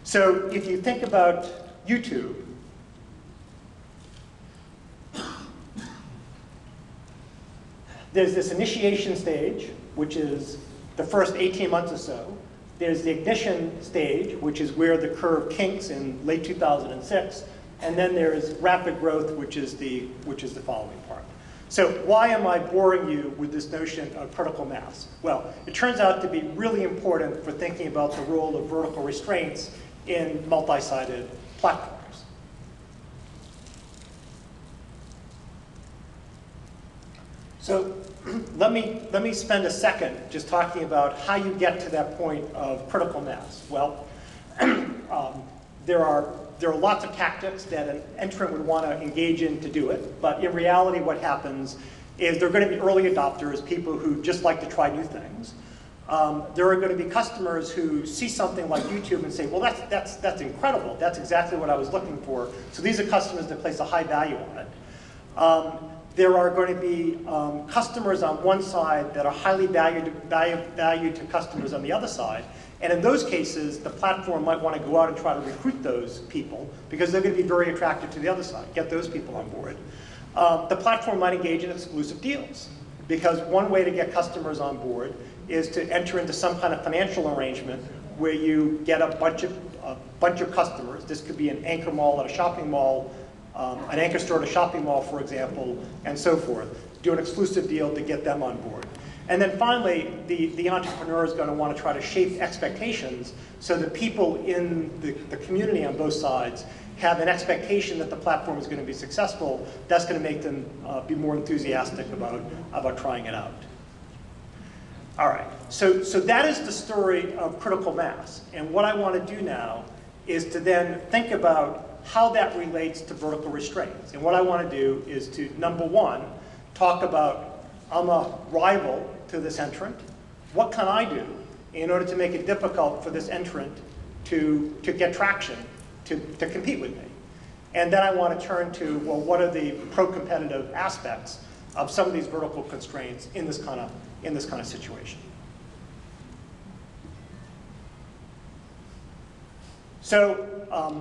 B: So if you think about YouTube, there's this initiation stage, which is the first 18 months or so. There's the ignition stage, which is where the curve kinks in late 2006. And then there's rapid growth, which is the following part. So why am I boring you with this notion of critical mass? Well, it turns out to be really important for thinking about the role of vertical restraints in multi-sided platforms. So let me spend a second just talking about how you get to that point of critical mass. Well, there are lots of tactics that an entrant would want to engage in to do it, but in reality what happens is there are going to be early adopters, people who just like to try new things. There are going to be customers who see something like YouTube and say, well, that's incredible. That's exactly what I was looking for. So these are customers that place a high value on it. There are going to be customers on one side that are highly valued to customers on the other side. And in those cases, the platform might want to go out and try to recruit those people because they're going to be very attracted to the other side, get those people on board. The platform might engage in exclusive deals because one way to get customers on board is to enter into some kind of financial arrangement where you get a bunch of customers. This could be an anchor mall at a shopping mall, an anchor store at a shopping mall, for example, and so forth. Do an exclusive deal to get them on board. And then finally, the entrepreneur is going to want to try to shape expectations so that people in the community on both sides have an expectation that the platform is going to be successful. That's going to make them be more enthusiastic about trying it out. All right, so that is the story of critical mass. And what I want to do now is to then think about how that relates to vertical restraints. And what I want to do is to, number one, talk about I'm a rival to this entrant. What can I do in order to make it difficult for this entrant to get traction, to compete with me? And then I want to turn to, well, what are the pro-competitive aspects of some of these vertical constraints in this kind of situation? So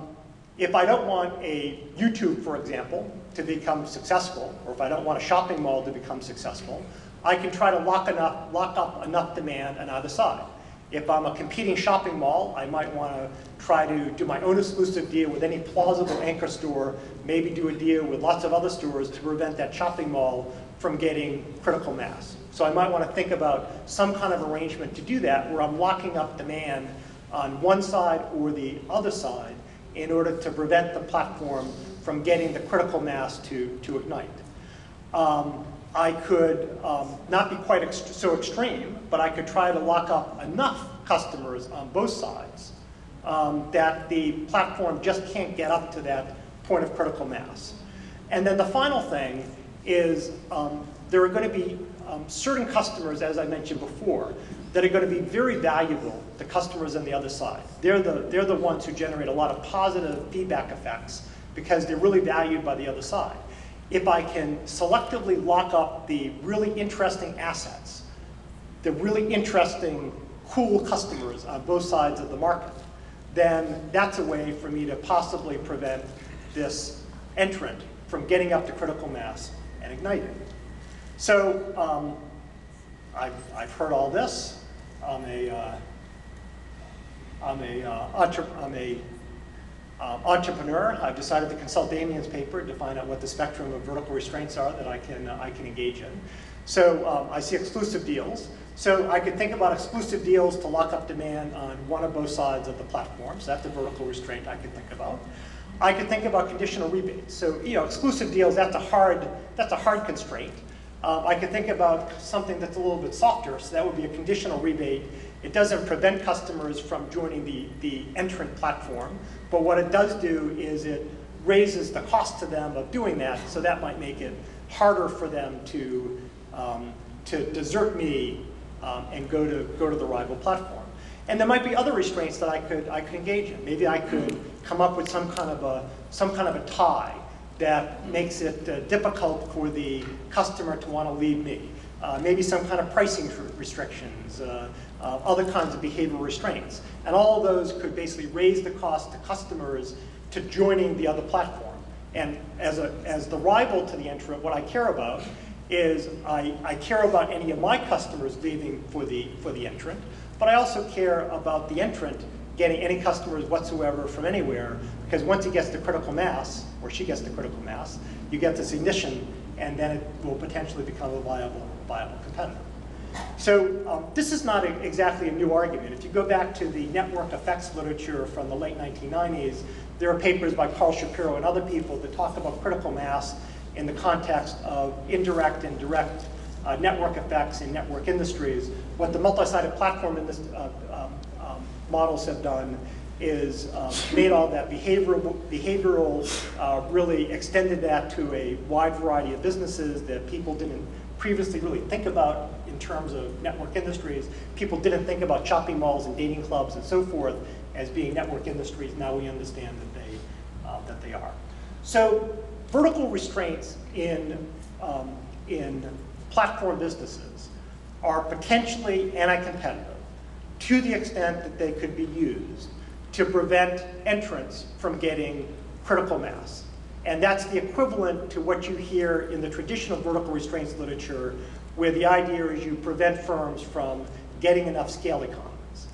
B: if I don't want a YouTube, for example, to become successful, or if I don't want a shopping mall to become successful, I can try to lock up enough demand on either side. If I'm a competing shopping mall, I might want to try to do my own exclusive deal with any plausible anchor store, maybe do a deal with lots of other stores to prevent that shopping mall from getting critical mass. So I might want to think about some kind of arrangement to do that where I'm locking up demand on one side or the other side in order to prevent the platform from getting the critical mass to ignite. I could not be quite so extreme, but I could try to lock up enough customers on both sides that the platform just can't get up to that point of critical mass. And then the final thing is there are going to be certain customers, as I mentioned before, that are going to be very valuable to customers on the other side. They're the ones who generate a lot of positive feedback effects because they're really valued by the other side. If I can selectively lock up the really interesting assets, the really interesting, cool customers on both sides of the market, then that's a way for me to possibly prevent this entrant from getting up to critical mass and igniting. So I've heard all this. I'm a entrepreneur. I've decided to consult Damien's paper to find out what the spectrum of vertical restraints are that I can engage in. So I see exclusive deals. So I could think about exclusive deals to lock up demand on one or both sides of the platform. So that's a vertical restraint I could think about. I could think about conditional rebates. So exclusive deals, that's a hard constraint. I could think about something that's a little bit softer. So that would be a conditional rebate. It doesn't prevent customers from joining the entrant platform, but what it does do is it raises the cost to them of doing that, so that might make it harder for them to desert me and go to the rival platform. And there might be other restraints that I could engage in. Maybe I could come up with some kind of a tie that makes it difficult for the customer to want to leave me. Maybe some kind of pricing restrictions, other kinds of behavioral restraints. And all of those could basically raise the cost to customers to joining the other platform. And as the rival to the entrant, what I care about is I care about any of my customers leaving for the entrant, but I also care about the entrant getting any customers whatsoever from anywhere, because once he gets to critical mass, or she gets to critical mass, you get this ignition, and then it will potentially become a viable competitor. So this is not exactly a new argument. If you go back to the network effects literature from the late 1990s, there are papers by Carl Shapiro and other people that talk about critical mass in the context of indirect and direct network effects in network industries. What the multi-sided platform in this models have done is made all that behavioral, really extended that to a wide variety of businesses that people didn't previously really think about in terms of network industries. People didn't think about shopping malls and dating clubs and so forth as being network industries. Now we understand that they are. So vertical restraints in platform businesses are potentially anti-competitive to the extent that they could be used to prevent entrants from getting critical mass. And that's the equivalent to what you hear in the traditional vertical restraints literature, where the idea is you prevent firms from getting enough scale economies.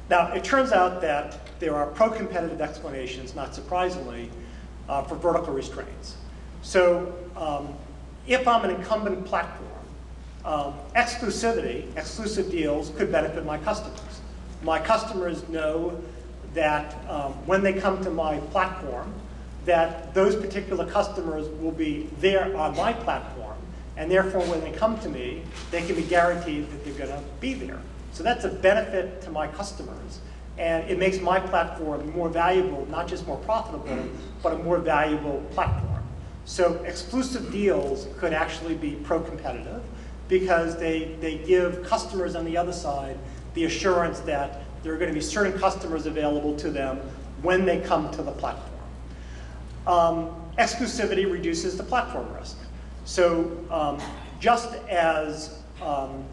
B: Now, it turns out that there are pro-competitive explanations, not surprisingly, for vertical restraints. So if I'm an incumbent platform, exclusive deals could benefit my customers. My customers know that when they come to my platform, that those particular customers will be there on my platform, and therefore when they come to me, they can be guaranteed that they're going to be there. So that's a benefit to my customers, and it makes my platform more valuable, not just more profitable, but a more valuable platform. So exclusive deals could actually be pro-competitive because they give customers on the other side the assurance that there are going to be certain customers available to them when they come to the platform. Exclusivity reduces the platform risk. So just as an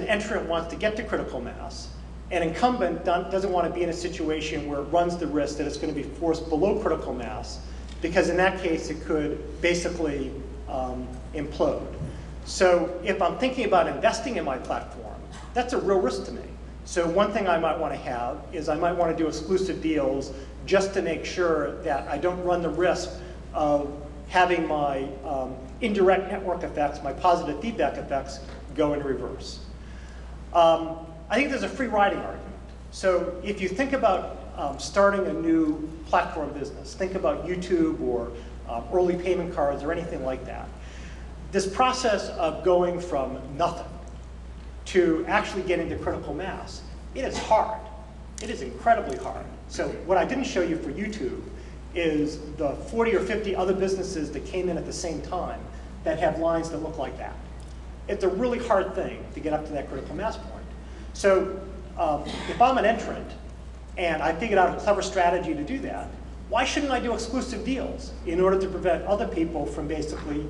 B: entrant wants to get to critical mass, an incumbent doesn't want to be in a situation where it runs the risk that it's going to be forced below critical mass, because in that case it could basically implode. So if I'm thinking about investing in my platform, that's a real risk to me. So one thing I might want to have is I might want to do exclusive deals just to make sure that I don't run the risk of having my indirect network effects, my positive feedback effects, go in reverse. I think there's a free riding argument. So if you think about starting a new platform business, think about YouTube or early payment cards or anything like that. This process of going from nothing to actually getting to critical mass, it is hard. It is incredibly hard. So what I didn't show you for YouTube is the 40 or 50 other businesses that came in at the same time that have lines that look like that. It's a really hard thing to get up to that critical mass point. So if I'm an entrant and I figured out a clever strategy to do that, why shouldn't I do exclusive deals in order to prevent other people from basically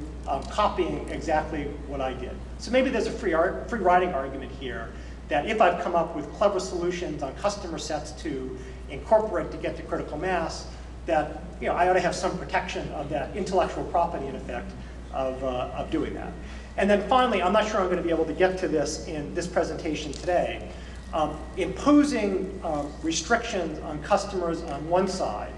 B: copying exactly what I did? So maybe there's a free riding argument here that if I've come up with clever solutions on customer sets to incorporate to get to critical mass, that I ought to have some protection of that intellectual property in effect of doing that. And then finally, I'm not sure I'm going to be able to get to this in this presentation today. Imposing restrictions on customers on one side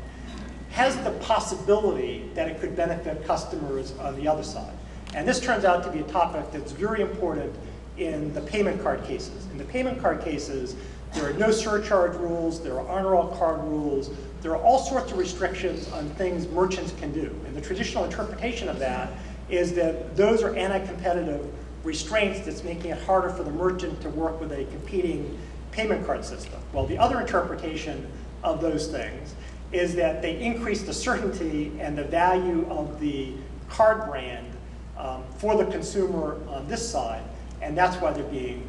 B: has the possibility that it could benefit customers on the other side. And this turns out to be a topic that's very important in the payment card cases. In the payment card cases, there are no surcharge rules, there are honor all card rules, there are all sorts of restrictions on things merchants can do. And the traditional interpretation of that is that those are anti-competitive restraints that's making it harder for the merchant to work with a competing payment card system. Well, the other interpretation of those things is that they increase the certainty and the value of the card brand for the consumer on this side, and that's why they're being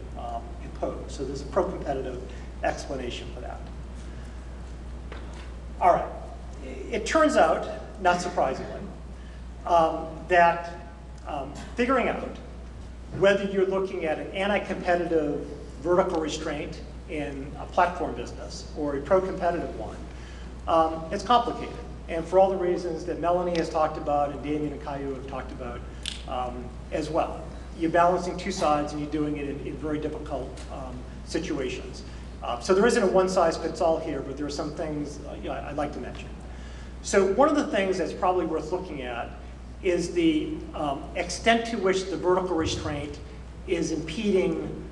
B: imposed. So there's a pro-competitive explanation for that. All right. It turns out, not surprisingly, that figuring out whether you're looking at an anti-competitive vertical restraint in a platform business or a pro-competitive one, it's complicated. And for all the reasons that Melanie has talked about and Damien and Caillou have talked about as well. You're balancing two sides and you're doing it in very difficult situations. So there isn't a one-size-fits-all here, but there are some things I'd like to mention. So one of the things that's probably worth looking at is the extent to which the vertical restraint is impeding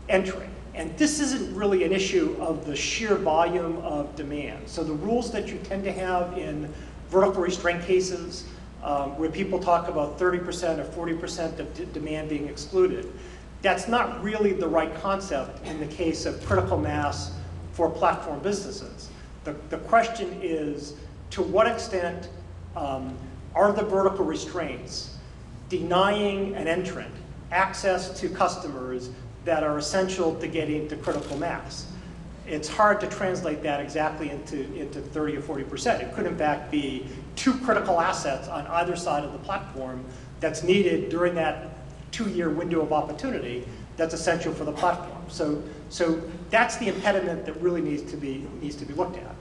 B: entry. And this isn't really an issue of the sheer volume of demand. So the rules that you tend to have in vertical restraint cases, where people talk about 30% or 40% of demand being excluded, that's not really the right concept in the case of critical mass for platform businesses. The question is, to what extent are the vertical restraints denying an entrant access to customers that are essential to getting to critical mass? It's hard to translate that exactly into 30 or 40%. It could in fact be two critical assets on either side of the platform that's needed during that 2-year window of opportunity that's essential for the platform. So that's the impediment that really needs to be looked at.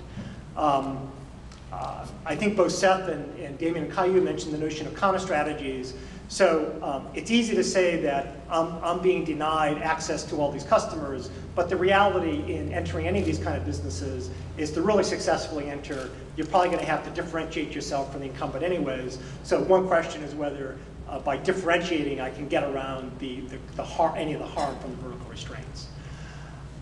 B: I think both Seth and Damien and Caillou mentioned the notion of counter strategies. So it's easy to say that I'm being denied access to all these customers, but the reality in entering any of these kind of businesses is to really successfully enter, you're probably going to have to differentiate yourself from the incumbent anyways. So one question is whether by differentiating I can get around any of the harm from the vertical restraints.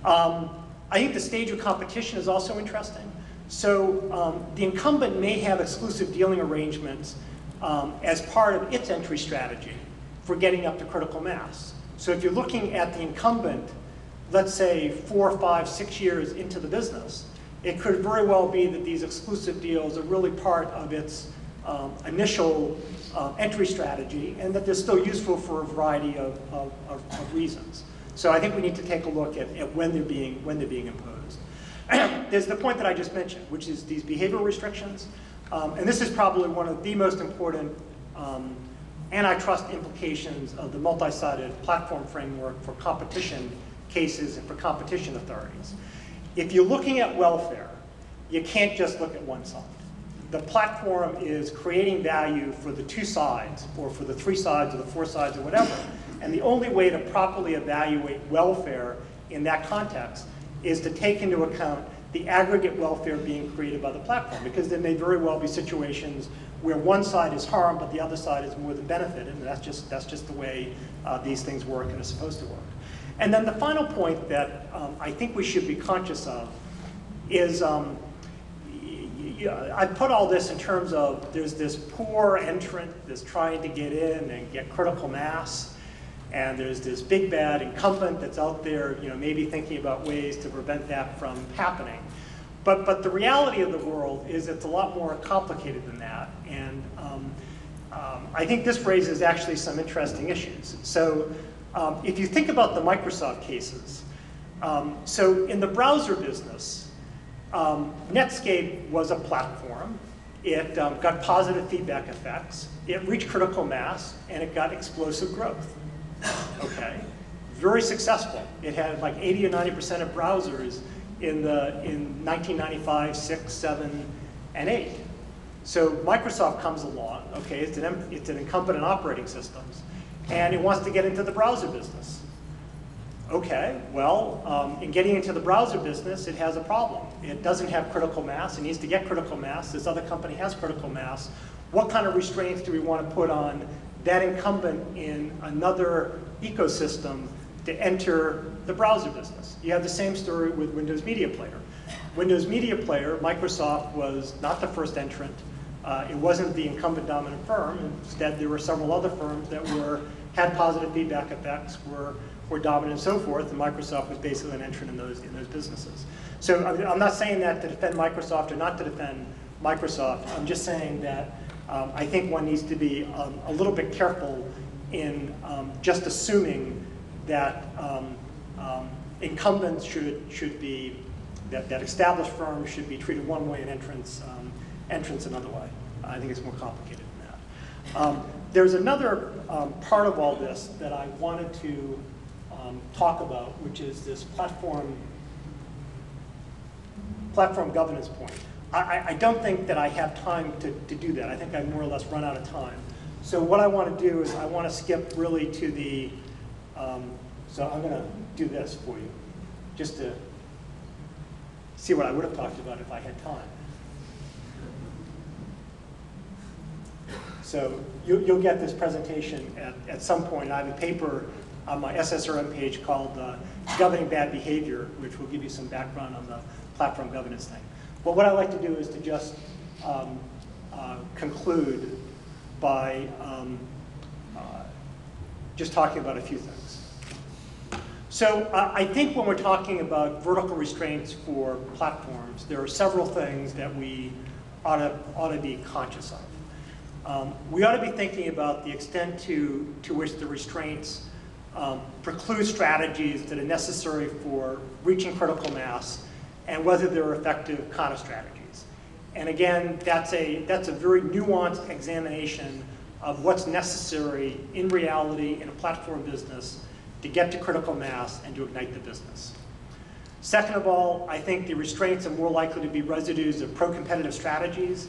B: I think the stage of competition is also interesting. So the incumbent may have exclusive dealing arrangements as part of its entry strategy for getting up to critical mass. So if you're looking at the incumbent, let's say 4, 5, 6 years into the business, it could very well be that these exclusive deals are really part of its initial entry strategy, and that they're still useful for a variety of reasons. So I think we need to take a look at when they're being imposed. There's the point that I just mentioned, which is these behavioral restrictions. And this is probably one of the most important antitrust implications of the multi-sided platform framework for competition cases and for competition authorities. If you're looking at welfare, you can't just look at one side. The platform is creating value for the two sides, or for the three sides, or the four sides, or whatever. And the only way to properly evaluate welfare in that context is to take into account the aggregate welfare being created by the platform, because there may very well be situations where one side is harmed, but the other side is more than benefited, and that's just the way these things work and are supposed to work. And then the final point that I think we should be conscious of is, I put all this in terms of there's this poor entrant that's trying to get in and get critical mass, and there's this big bad incumbent that's out there, maybe thinking about ways to prevent that from happening. But the reality of the world is it's a lot more complicated than that, and I think this raises actually some interesting issues. So if you think about the Microsoft cases, so in the browser business, Netscape was a platform. It got positive feedback effects. It reached critical mass, and it got explosive growth. Okay, very successful. It had like 80 or 90% of browsers in 1995, 6, 7, and 8. So Microsoft comes along. Okay, it's an incumbent in operating systems, and it wants to get into the browser business. Okay, well, in getting into the browser business, it has a problem. It doesn't have critical mass. It needs to get critical mass. This other company has critical mass. What kind of restraints do we want to put on that incumbent in another ecosystem to enter the browser business? You have the same story with Windows Media Player. Windows Media Player, Microsoft was not the first entrant. It wasn't the incumbent dominant firm. Instead, there were several other firms that had positive feedback effects, were dominant and so forth, and Microsoft was basically an entrant in those businesses. So I'm not saying that to defend Microsoft or not to defend Microsoft. I'm just saying that I think one needs to be a little bit careful in just assuming that incumbents should be, that established firms should be treated one way and entrants another way. I think it's more complicated than that. There's another part of all this that I wanted to talk about, which is this platform governance point. I don't think that I have time to do that. I think I more or less run out of time. So what I want to do is I want to skip really to the, so I'm going to do this for you, just to see what I would have talked about if I had time. So you'll get this presentation at some point. I have a paper on my SSRM page called Governing Bad Behavior, which will give you some background on the platform governance thing. But what I like to do is to just conclude by just talking about a few things. So I think when we're talking about vertical restraints for platforms, there are several things that we ought to be conscious of. We ought to be thinking about the extent to which the restraints preclude strategies that are necessary for reaching critical mass, and whether they're effective counter strategies. And again, that's a very nuanced examination of what's necessary in reality in a platform business to get to critical mass and to ignite the business. Second of all, I think the restraints are more likely to be residues of pro-competitive strategies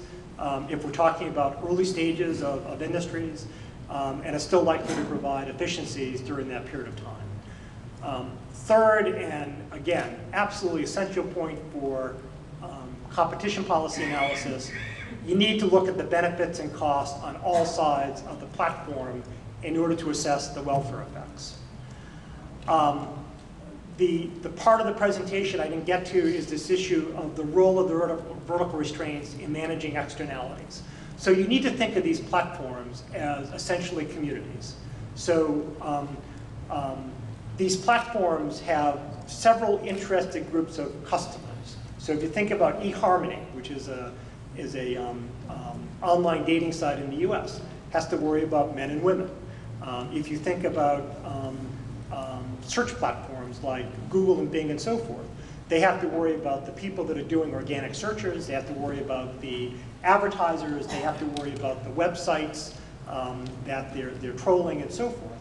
B: if we're talking about early stages of industries, and are still likely to provide efficiencies during that period of time. Third, and again, absolutely essential point for competition policy analysis, you need to look at the benefits and costs on all sides of the platform in order to assess the welfare effects. The part of the presentation I didn't get to is this issue of the role of the vertical restraints in managing externalities. So you need to think of these platforms as essentially communities. So these platforms have several interested groups of customers. So if you think about eHarmony, which is a online dating site in the US, has to worry about men and women. If you think about search platforms like Google and Bing and so forth, they have to worry about the people that are doing organic searches, they have to worry about the advertisers, they have to worry about the websites that they're trolling and so forth.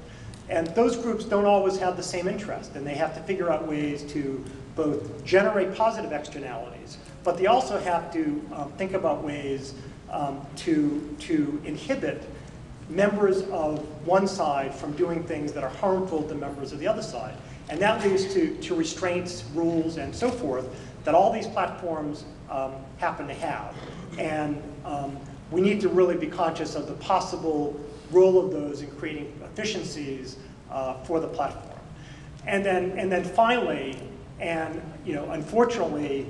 B: And those groups don't always have the same interest, and they have to figure out ways to both generate positive externalities, but they also have to think about ways to inhibit members of one side from doing things that are harmful to members of the other side. And that leads to restraints, rules, and so forth that all these platforms happen to have. And we need to really be conscious of the possible role of those in creating efficiencies for the platform. And then finally, and unfortunately,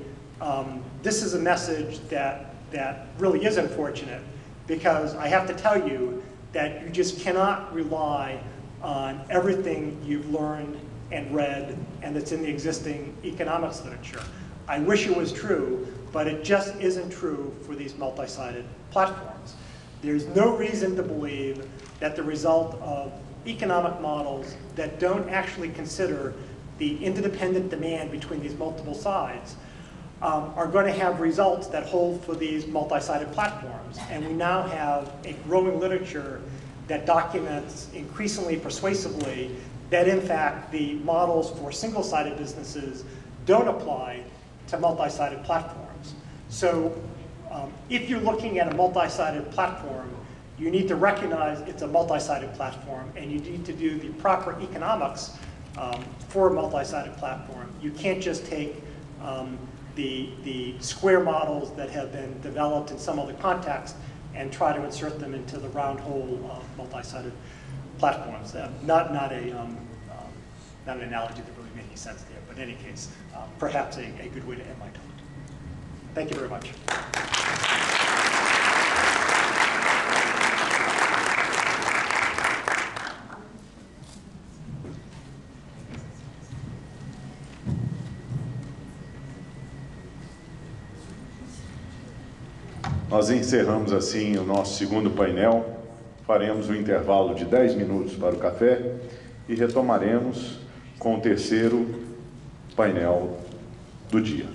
B: this is a message that really is unfortunate, because I have to tell you that you just cannot rely on everything you've learned and read and that's in the existing economics literature. I wish it was true, but it just isn't true for these multi-sided platforms. There's no reason to believe that the result of economic models that don't actually consider the interdependent demand between these multiple sides are going to have results that hold for these multi-sided platforms. And we now have a growing literature that documents increasingly persuasively that in fact the models for single-sided businesses don't apply to multi-sided platforms. So if you're looking at a multi-sided platform, you need to recognize it's a multi-sided platform, and you need to do the proper economics for a multi-sided platform. You can't just take the square models that have been developed in some other context and try to insert them into the round hole of multi-sided platforms. Not an analogy that really made any sense there, but in any case, perhaps a good way to end my talk. Thank you very much.
C: Nós encerramos assim o nosso segundo painel, faremos um intervalo de 10 minutos para o café e retomaremos com o terceiro painel do dia.